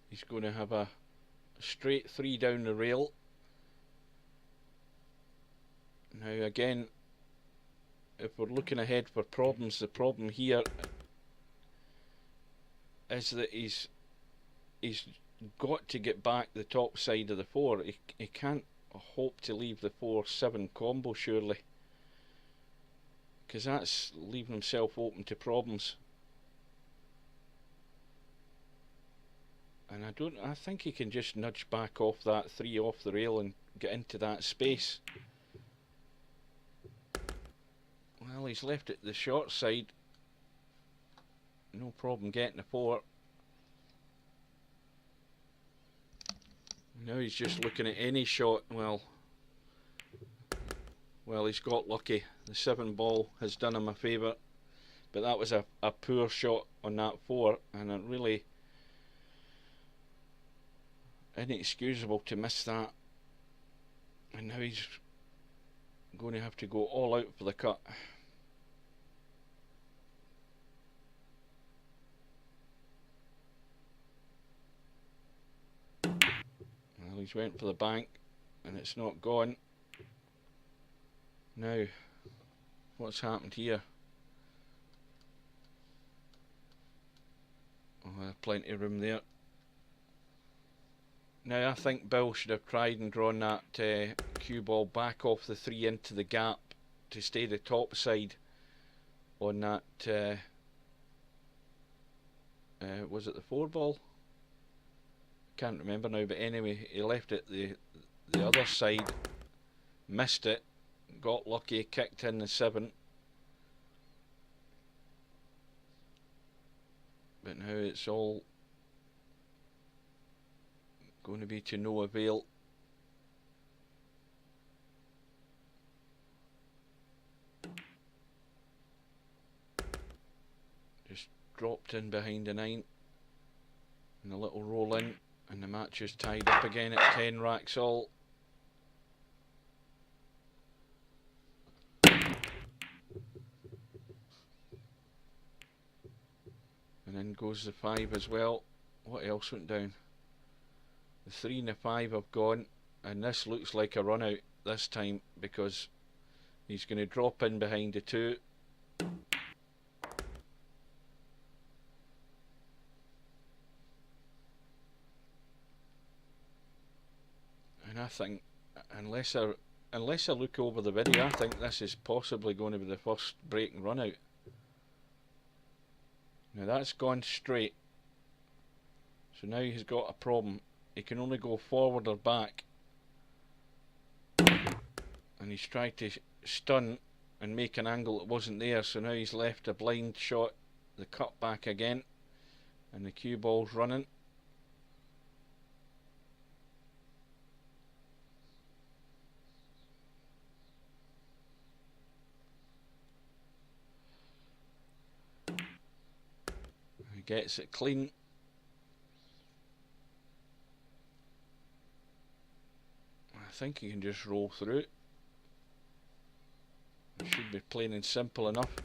He's going to have a straight 3 down the rail. Now again, if we're looking ahead for problems, the problem here is that he's got to get back the top side of the 4. He can't hope to leave the 4-7 combo surely, because that's leaving himself open to problems. And I think he can just nudge back off that 3 off the rail and get into that space. Well, he's left it the short side. No problem getting the 4. Now he's just looking at any shot. Well, he's got lucky. The 7 ball has done him a favour, but that was a poor shot on that 4, and it really inexcusable to miss that. And now he's going to have to go all out for the cut. Well, he's went for the bank and it's not gone. Now, what's happened here? Oh, plenty of room there. Now I think Bill should have tried and drawn that cue ball back off the 3 into the gap to stay the top side on that, was it the 4 ball? Can't remember now, but anyway, he left it the other side, missed it, got lucky, kicked in the 7. But now it's all going to be to no avail. Just dropped in behind the 9 and a little roll in, and the match is tied up again at 10 racks all. And then goes the 5 as well. What else went down? The 3 and the 5 have gone, and this looks like a run out this time, because he's going to drop in behind the 2. And I think, unless I look over the video, I think this is possibly going to be the first breaking run out. Now that's gone straight, so now he's got a problem. He can only go forward or back, and he's tried to stun and make an angle that wasn't there, so now he's left a blind shot, the cut back again, and the cue ball's running. He gets it clean. I think he can just roll through it. It should be plain and simple enough.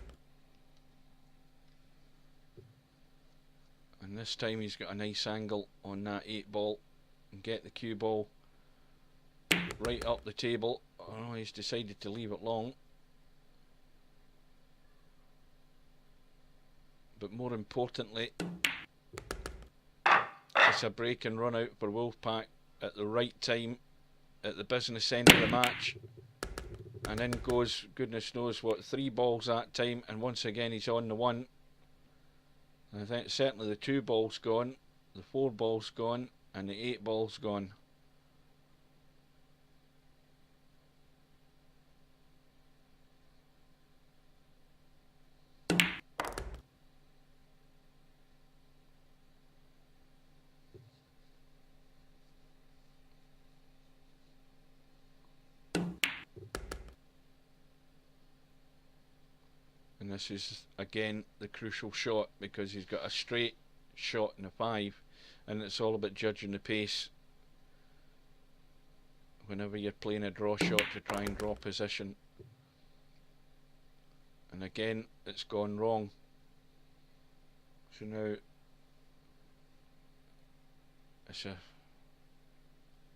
And this time he's got a nice angle on that 8 ball and get the cue ball right up the table. Oh, he's decided to leave it long. But more importantly, it's a break and run out for Wolfpack at the right time, at the business end of the match. And then goes, goodness knows what, 3 balls that time, and once again he's on the 1. And I think certainly the 2 balls gone, the 4 balls gone, and the 8 balls gone. And this is again the crucial shot, because he's got a straight shot in a 5, and it's all about judging the pace whenever you're playing a draw shot to try and draw position. And again it's gone wrong, so now it's a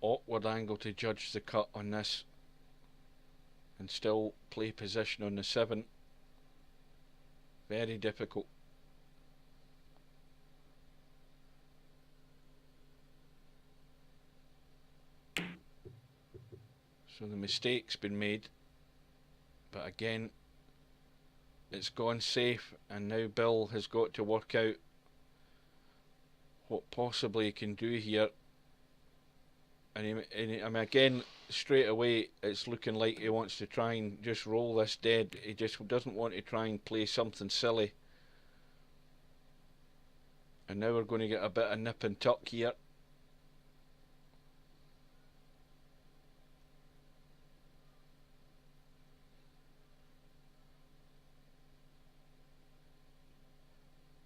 awkward angle to judge the cut on this, and still play position on the 7. Very difficult. So the mistake's been made, but again it's gone safe, and now Bill has got to work out what possibly he can do here. And I mean, again, straight away it's looking like he wants to try and just roll this dead. He just doesn't want to try and play something silly. And now we're going to get a bit of nip and tuck here.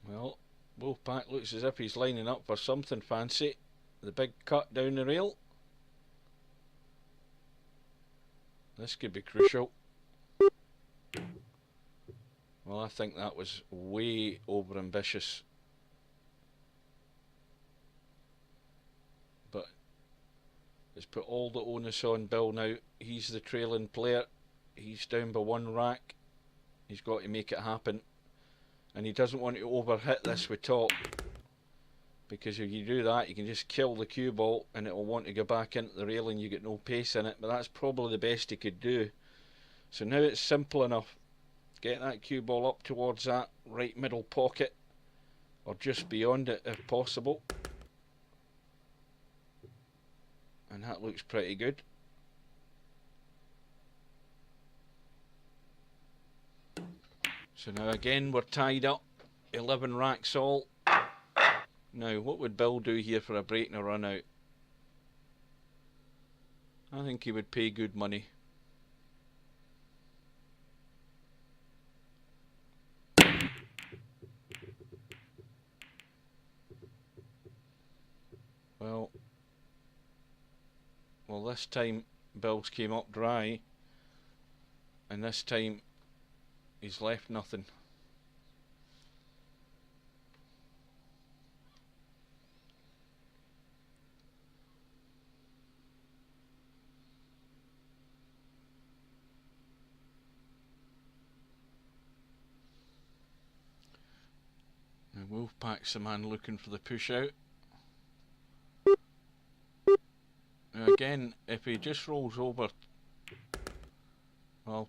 Well, Wolfpack looks as if he's lining up for something fancy. The big cut down the rail. This could be crucial. Well, I think that was way over ambitious. But it's put all the onus on Bill now. He's the trailing player. He's down by 1 rack. He's got to make it happen. And he doesn't want to overhit this with top, because if you do that you can just kill the cue ball and it will want to go back into the rail and you get no pace in it. But that's probably the best he could do. So now it's simple enough. Get that cue ball up towards that right middle pocket, or just beyond it if possible, and that looks pretty good. So now again we're tied up, 11 racks all. Now what would Bill do here for a break and a run out? I think he would pay good money. Well, this time Bill's came up dry, and this time he's left nothing. Now Wolfpack's the man looking for the push out. Now again, if he just rolls over, well,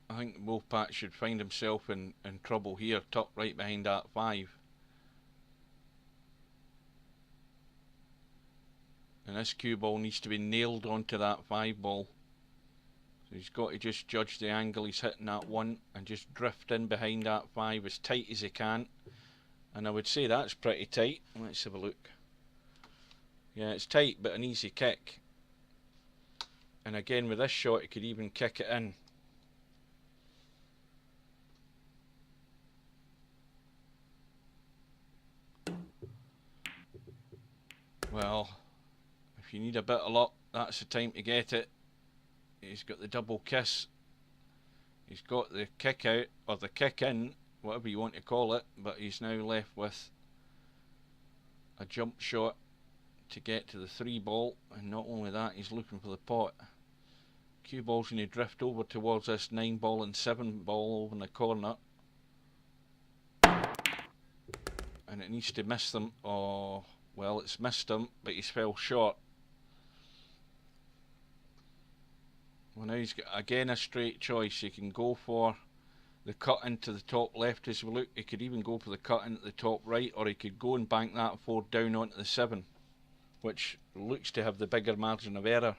I think Wolfpack should find himself in trouble here, tucked right behind that 5. And this cue ball needs to be nailed onto that 5 ball. So he's got to just judge the angle he's hitting that 1 and just drift in behind that 5 as tight as he can. And I would say that's pretty tight. Let's have a look. Yeah, it's tight, but an easy kick. And again, with this shot, he could even kick it in. Well, if you need a bit of luck, that's the time to get it. He's got the double kiss. He's got the kick out, or the kick in, whatever you want to call it, but he's now left with a jump shot to get to the 3 ball, and not only that, he's looking for the pot. Cue ball's going to drift over towards this 9 ball and 7 ball over in the corner, and it needs to miss them. Oh, well, it's missed him, but he's fell short. Well, now he's got again a straight choice. He can go for the cut into the top left as we look. He could even go for the cut into the top right, or he could go and bank that 4 down onto the 7, which looks to have the bigger margin of error.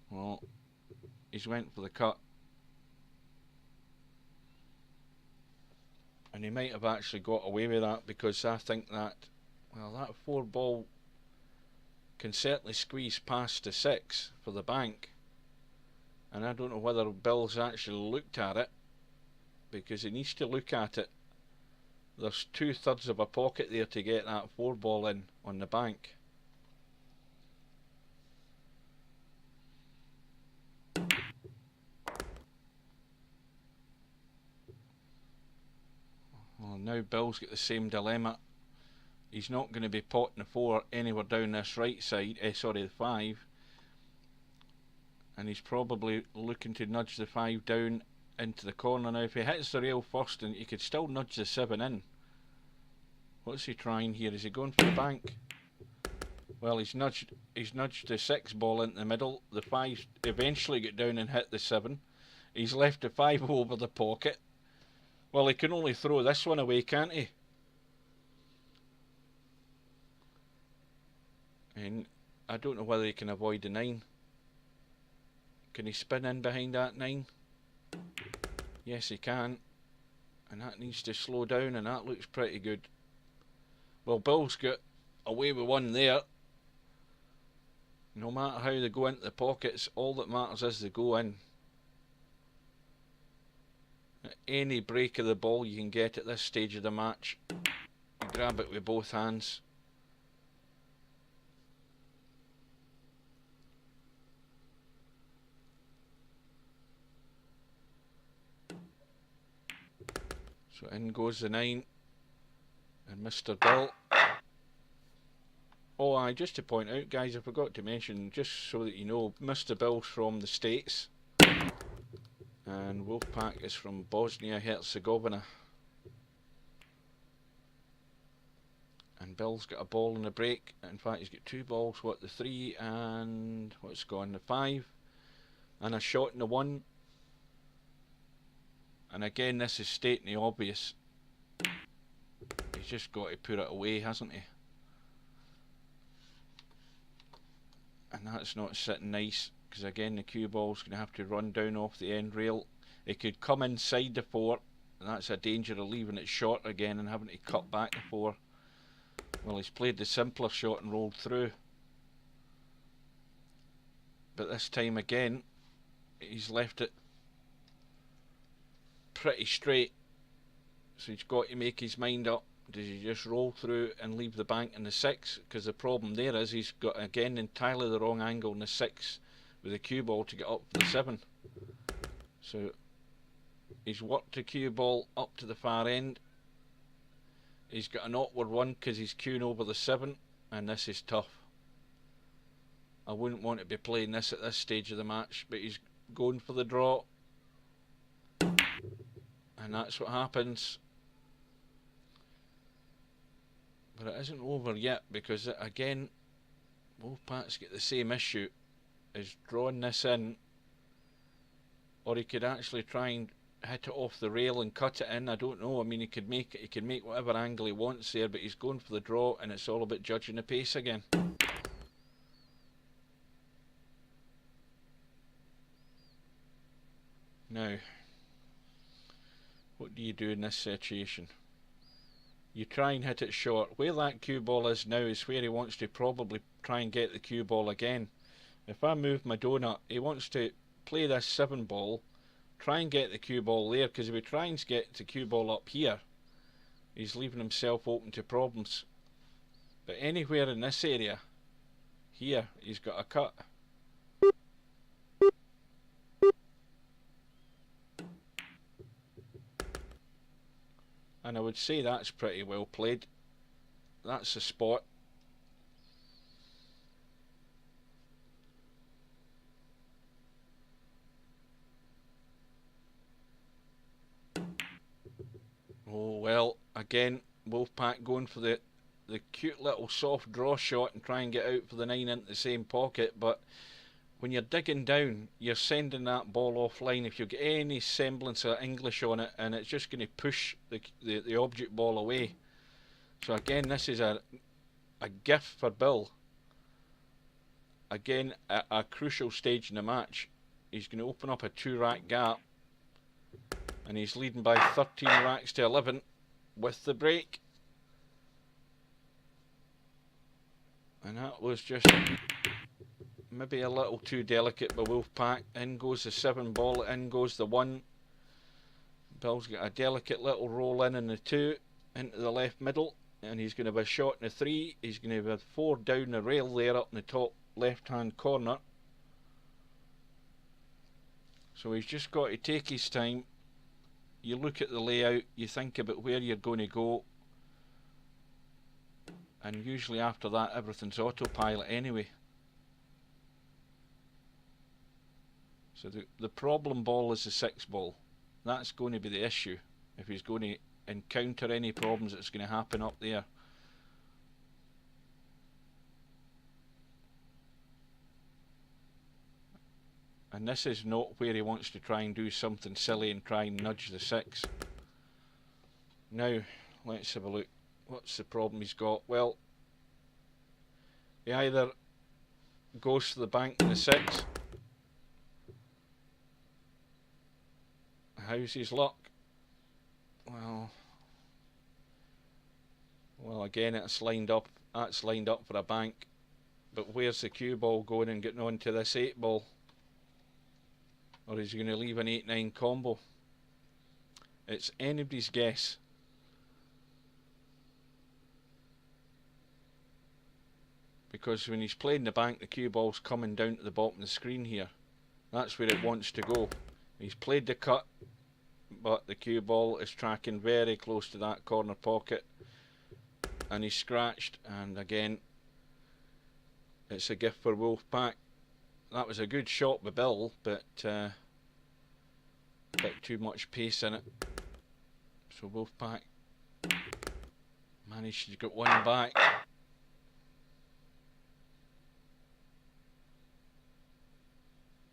Well, he's went for the cut, and he might have actually got away with that, because I think that, well, that 4 ball can certainly squeeze past the 6 for the bank. And I don't know whether Bill's actually looked at it, because he needs to look at it. There's 2/3 of a pocket there to get that 4 ball in on the bank. Well, now Bill's got the same dilemma. He's not going to be potting the 4 anywhere down this right side, sorry, the 5. and he's probably looking to nudge the 5 down into the corner. Now if he hits the rail first, and he could still nudge the 7 in. What's he trying here? Is he going for the bank? Well, he's nudged the 6 ball into the middle. The 5 eventually get down and hit the 7. He's left the 5 over the pocket. Well, he can only throw this one away, can't he? And I don't know whether he can avoid the 9. Can he spin in behind that 9? Yes, he can. And that needs to slow down, and that looks pretty good. Well, Bill's got away with one there. No matter how they go into the pockets, all that matters is they go in. Any break of the ball you can get at this stage of the match, you grab it with both hands. So in goes the 9, and Mr. Bill. Oh, just to point out, guys, I forgot to mention, just so that you know, Mr. Bill's from the States, and Wolfpack is from Bosnia-Herzegovina. And Bill's got a ball in the break. In fact, he's got 2 balls. What, the 3 and what's gone, the 5, and a shot in the 1. And again, this is stating the obvious. He's just got to put it away, hasn't he? And that's not sitting nice, because again the cue ball's going to have to run down off the end rail. It could come inside the 4, and that's a danger of leaving it short again and having to cut back the 4. Well, he's played the simpler shot and rolled through. But this time again, he's left it pretty straight. So he's got to make his mind up. Does he just roll through and leave the bank in the 6? Because the problem there is he's got, again, entirely the wrong angle in the 6 with the cue ball to get up for the 7. So he's worked the cue ball up to the far end. He's got an awkward one because he's cueing over the 7, and this is tough. I wouldn't want to be playing this at this stage of the match, but he's going for the draw. And that's what happens. But it isn't over yet, because again, Wolfpack's got the same issue, is drawing this in, or he could actually try and hit it off the rail and cut it in. I don't know. I mean, he could make whatever angle he wants there, but he's going for the draw, and it's all about judging the pace again. Now, what do you do in this situation? You try and hit it short. Where that cue ball is now is where he wants to probably try and get the cue ball again. If I move my donut, he wants to play this 7 ball, try and get the cue ball there, because if he tries to get the cue ball up here, he's leaving himself open to problems. But anywhere in this area, here, he's got a cut. And I would say that's pretty well played. That's the spot. Oh well, again, Wolfpack going for the cute little soft draw shot and try and get out for the 9 into the same pocket, but when you're digging down, you're sending that ball offline if you get any semblance of English on it, and it's just going to push the object ball away. So again, this is a gift for Bill. Again, a crucial stage in the match. He's going to open up a 2-rack gap, and he's leading by 13 racks to 11 with the break. And that was just maybe a little too delicate by Wolfpack. In goes the 7 ball, in goes the 1. Bill's got a delicate little roll in the 2 into the left middle, and he's going to have a shot in the 3. He's going to have 4 down the rail there up in the top left hand corner. So he's just got to take his time. You look at the layout, you think about where you're going to go, and usually after that everything's autopilot anyway. So the problem ball is the 6 ball. That's going to be the issue if he's going to encounter any problems that's going to happen up there. And this is not where he wants to try and do something silly and try and nudge the 6. Now, let's have a look. What's the problem he's got? Well, he either goes to the bank in the 6. How's his luck? Well, again, it's lined up. That's lined up for a bank. But where's the cue ball going and getting onto this 8 ball? Or is he going to leave an 8-9 combo? It's anybody's guess. Because when he's playing the bank, the cue ball's coming down to the bottom of the screen here. That's where it wants to go. He's played the cut, but the cue ball is tracking very close to that corner pocket. And he's scratched, and again, it's a gift for Wolfpack. That was a good shot by Bill, but a bit too much pace in it. So Wolfpack managed to get one back.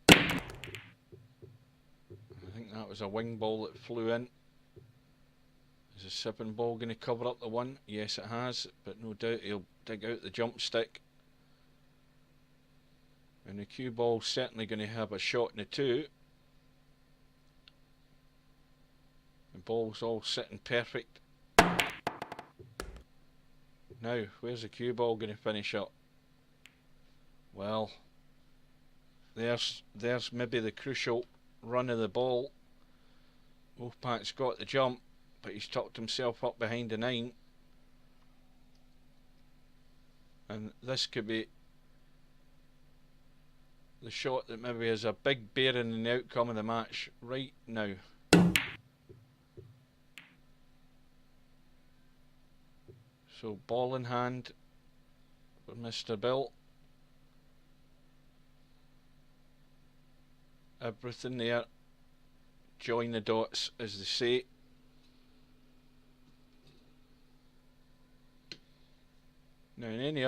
I think that was a wing ball that flew in. Is the 7 ball going to cover up the 1? Yes, it has, but no doubt he'll dig out the jump stick. And the cue ball's certainly going to have a shot in the 2. The ball's all sitting perfect. Now, where's the cue ball going to finish up? Well, there's maybe the crucial run of the ball. Wolfpack's got the jump, but he's tucked himself up behind the 9. And this could be the shot that maybe has a big bearing in the outcome of the match right now. So ball in hand for Mr. Bill. Everything there. Join the dots, as they say. Now in any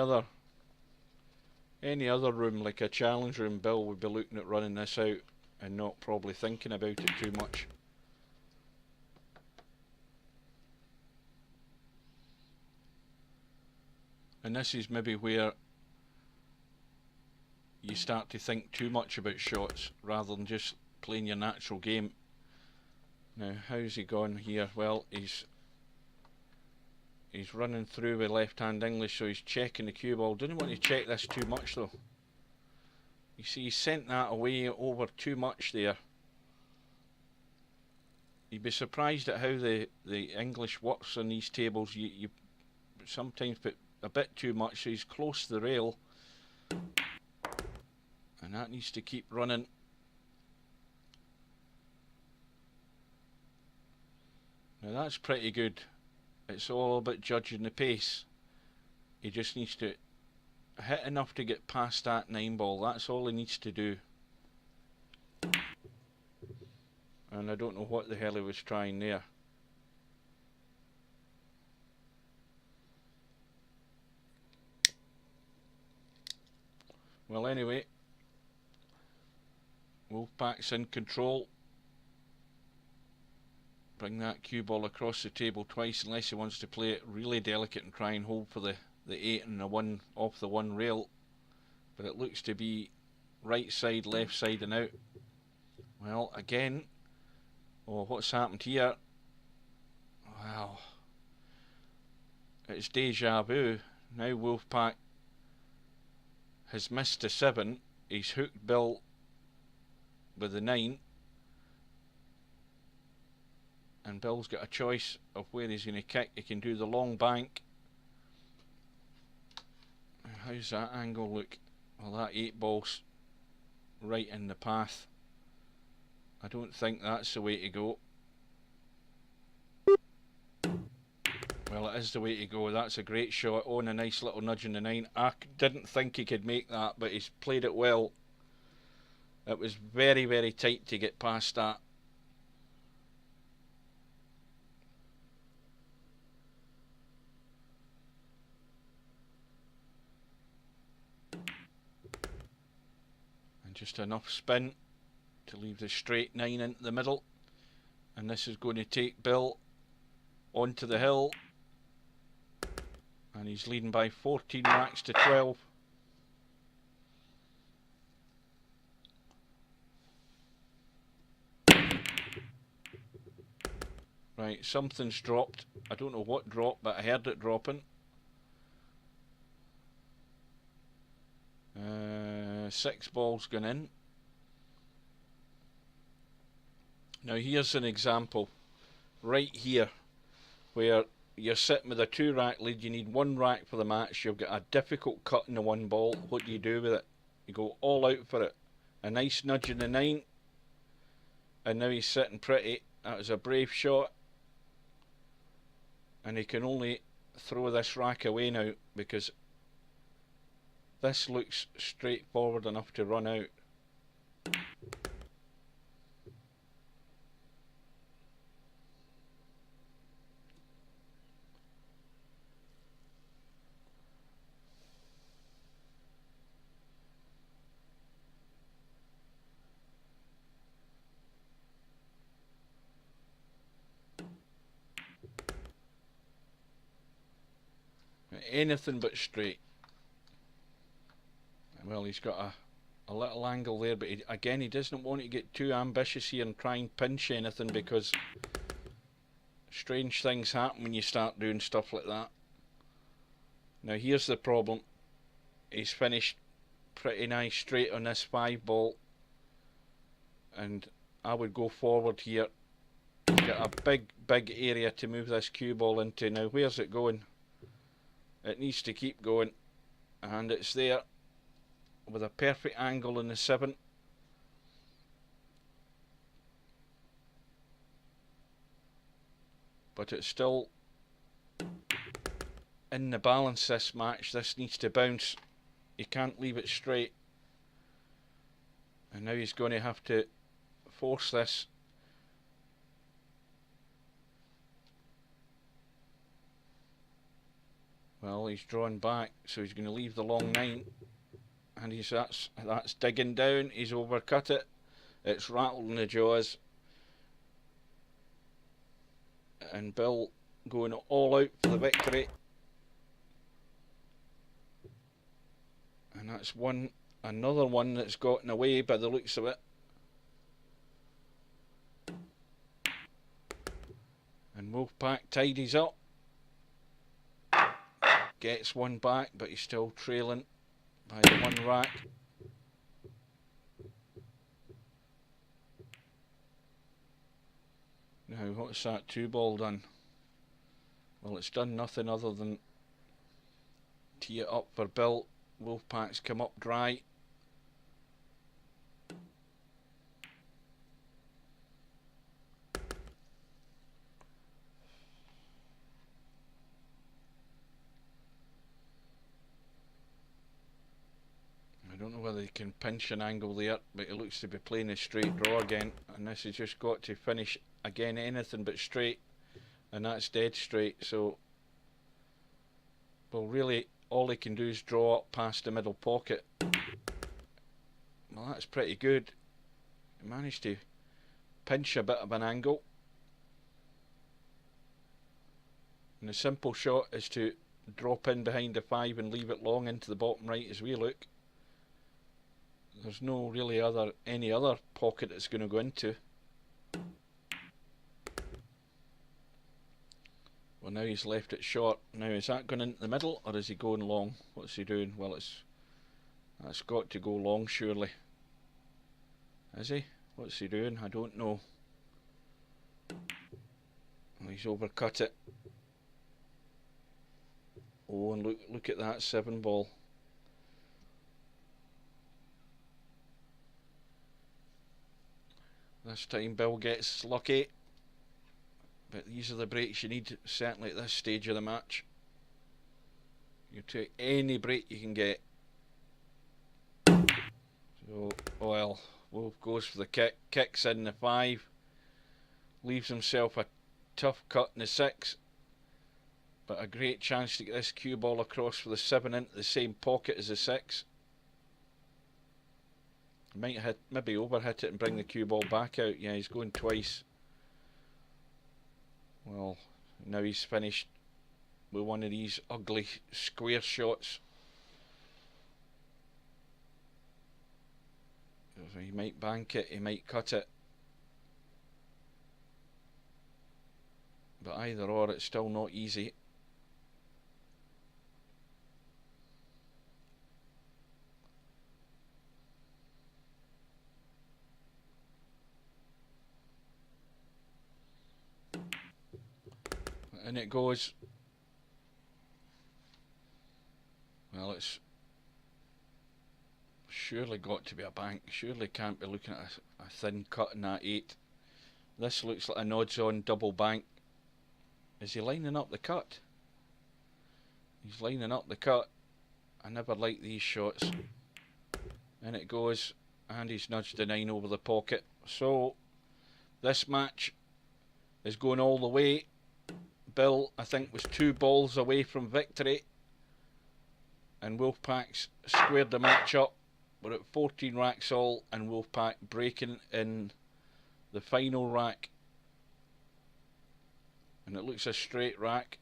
other room, like a challenge room, Bill would be looking at running this out and not probably thinking about it too much. And this is maybe where you start to think too much about shots rather than just playing your natural game. Now, how's he gone here? Well, he's running through with left-hand English, so he's checking the cue ball. Didn't want to check this too much though. You see, he sent that away over too much there. You'd be surprised at how the English works on these tables. You sometimes put a bit too much, so he's close to the rail. And that needs to keep running. Now that's pretty good. It's all about judging the pace. He just needs to hit enough to get past that 9 ball. That's all he needs to do. And I don't know what the hell he was trying there. Well, anyway, Wolfpack's in control. Bring that cue ball across the table twice, unless he wants to play it really delicate and try and hold for the 8 and the 1 off the 1 rail. But it looks to be right side, left side and out. Well, again, oh, what's happened here? Wow. It's deja vu. Now Wolfpack has missed the 7. He's hooked Bill with the 9. And Bill's got a choice of where he's going to kick. He can do the long bank. How's that angle look? Well, that 8 ball's right in the path. I don't think that's the way to go. Well, it is the way to go. That's a great shot. Oh, and a nice little nudge in the 9. I didn't think he could make that, but he's played it well. It was very, very tight to get past that. And just enough spin to leave the straight 9 into the middle. And this is going to take Bill onto the hill. And he's leading by 14 racks to 12. Right, something's dropped. I don't know what dropped, but I heard it dropping. 6 balls gone in. Now here's an example. Right here, where you're sitting with a 2 rack lead, you need 1 rack for the match, you've got a difficult cut in the 1 ball. What do you do with it? You go all out for it. A nice nudge in the 9. And now he's sitting pretty. That was a brave shot. And he can only throw this rack away now because this looks straightforward enough to run out. Anything but straight. Well, he's got a little angle there, but again, he doesn't want to get too ambitious here and try and pinch anything, because strange things happen when you start doing stuff like that. Now here's the problem. He's finished pretty nice straight on this 5 ball, and I would go forward here. Got a big area to move this cue ball into. Now where's it going? It needs to keep going, and it's there with a perfect angle in the 7. But it's still in the balance, this match. This needs to bounce. You can't leave it straight. And now he's going to have to force this. Well, he's drawn back, so he's going to leave the long 9. And that's digging down. He's overcut it. It's rattled in the jaws. And Bill going all out for the victory. And that's another one that's gotten away by the looks of it. And Wolfpack tidies up. Gets one back, but he's still trailing by the 1 rack. Now, what's that 2 ball done? Well, it's done nothing other than tee it up for Bill. Wolfpack's come up dry. I don't know whether he can pinch an angle there, but he looks to be playing a straight draw again, and this has just got to finish again anything but straight, and that's dead straight. So, well, really all he can do is draw up past the middle pocket. Well, that's pretty good. He managed to pinch a bit of an angle, and the simple shot is to drop in behind the 5 and leave it long into the bottom right as we look. There's no really any other pocket it's going to go into. Well, now he's left it short. Now, is that going into the middle, or is he going long? What's he doing? Well, that's got to go long, surely. Is he? What's he doing? I don't know. Well, he's overcut it. Oh, and look at that 7 ball. This time Bill gets lucky, but these are the breaks you need, certainly at this stage of the match. You take any break you can get. So, well, Wolf goes for the kick, kicks in the 5, leaves himself a tough cut in the 6, but a great chance to get this cue ball across for the 7 into the same pocket as the 6. Might hit, maybe overhit it and bring the cue ball back out. Yeah, he's going twice. Well, now he's finished with one of these ugly square shots. He might bank it, he might cut it. But either or, it's still not easy. And it goes. Well, it's surely got to be a bank. Surely can't be looking at a thin cut in that 8. This looks like an odds-on double bank. Is he lining up the cut? He's lining up the cut. I never like these shots. And it goes, and he's nudged the 9 over the pocket. So this match is going all the way. Bill, I think, was 2 balls away from victory, and Wolfpack's squared the match up. We're at 14 racks all, and Wolfpack breaking in the final rack, and it looks a straight rack.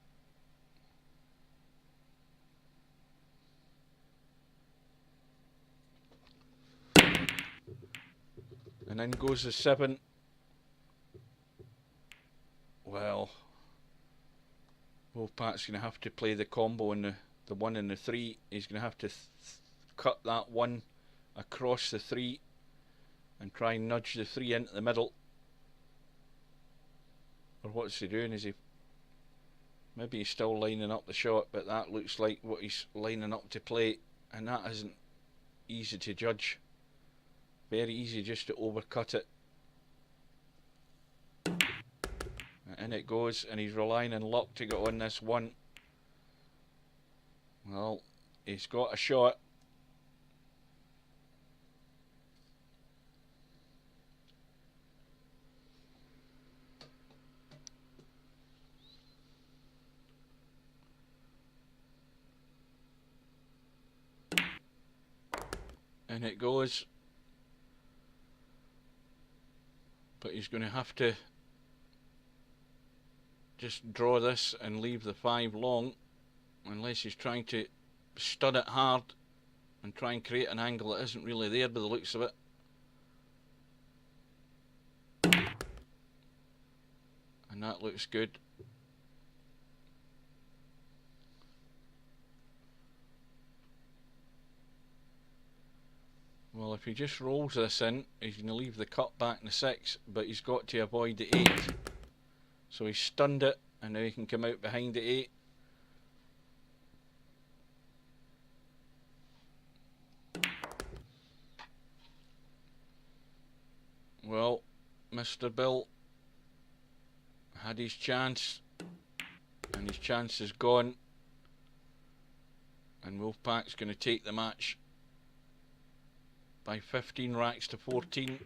And then goes the 7. Well, Wolfpack's going to have to play the combo in the 1 and the 3. He's going to have to cut that 1 across the 3 and try and nudge the 3 into the middle. Or what's he doing? Is he... Maybe he's still lining up the shot, but that looks like what he's lining up to play, and that isn't easy to judge. Very easy just to overcut it. And it goes, and he's relying on luck to get on this 1. Well, he's got a shot. And it goes. But he's going to have to just draw this and leave the 5 long, unless he's trying to stud it hard and try and create an angle that isn't really there by the looks of it. And that looks good. Well, if he just rolls this in, he's going to leave the cut back in the 6, but he's got to avoid the 8. So he's stunned it, and now he can come out behind the 8. Well, Mr. Bill had his chance, and his chance is gone. And Wolfpack's going to take the match by 15 racks to 14.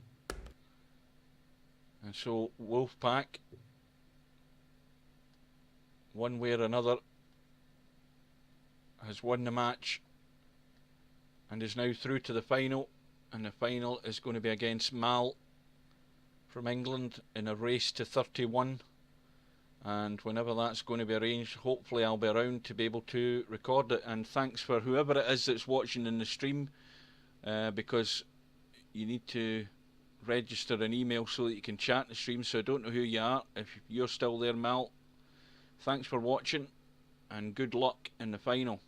And so Wolfpack, one way or another, has won the match and is now through to the final. And the final is going to be against Mal from England in a race to 31. And whenever that's going to be arranged, hopefully I'll be around to be able to record it. And thanks for whoever it is that's watching in the stream, because you need to register an email so that you can chat in the stream. So I don't know who you are. If you're still there, Mal, thanks for watching and good luck in the final.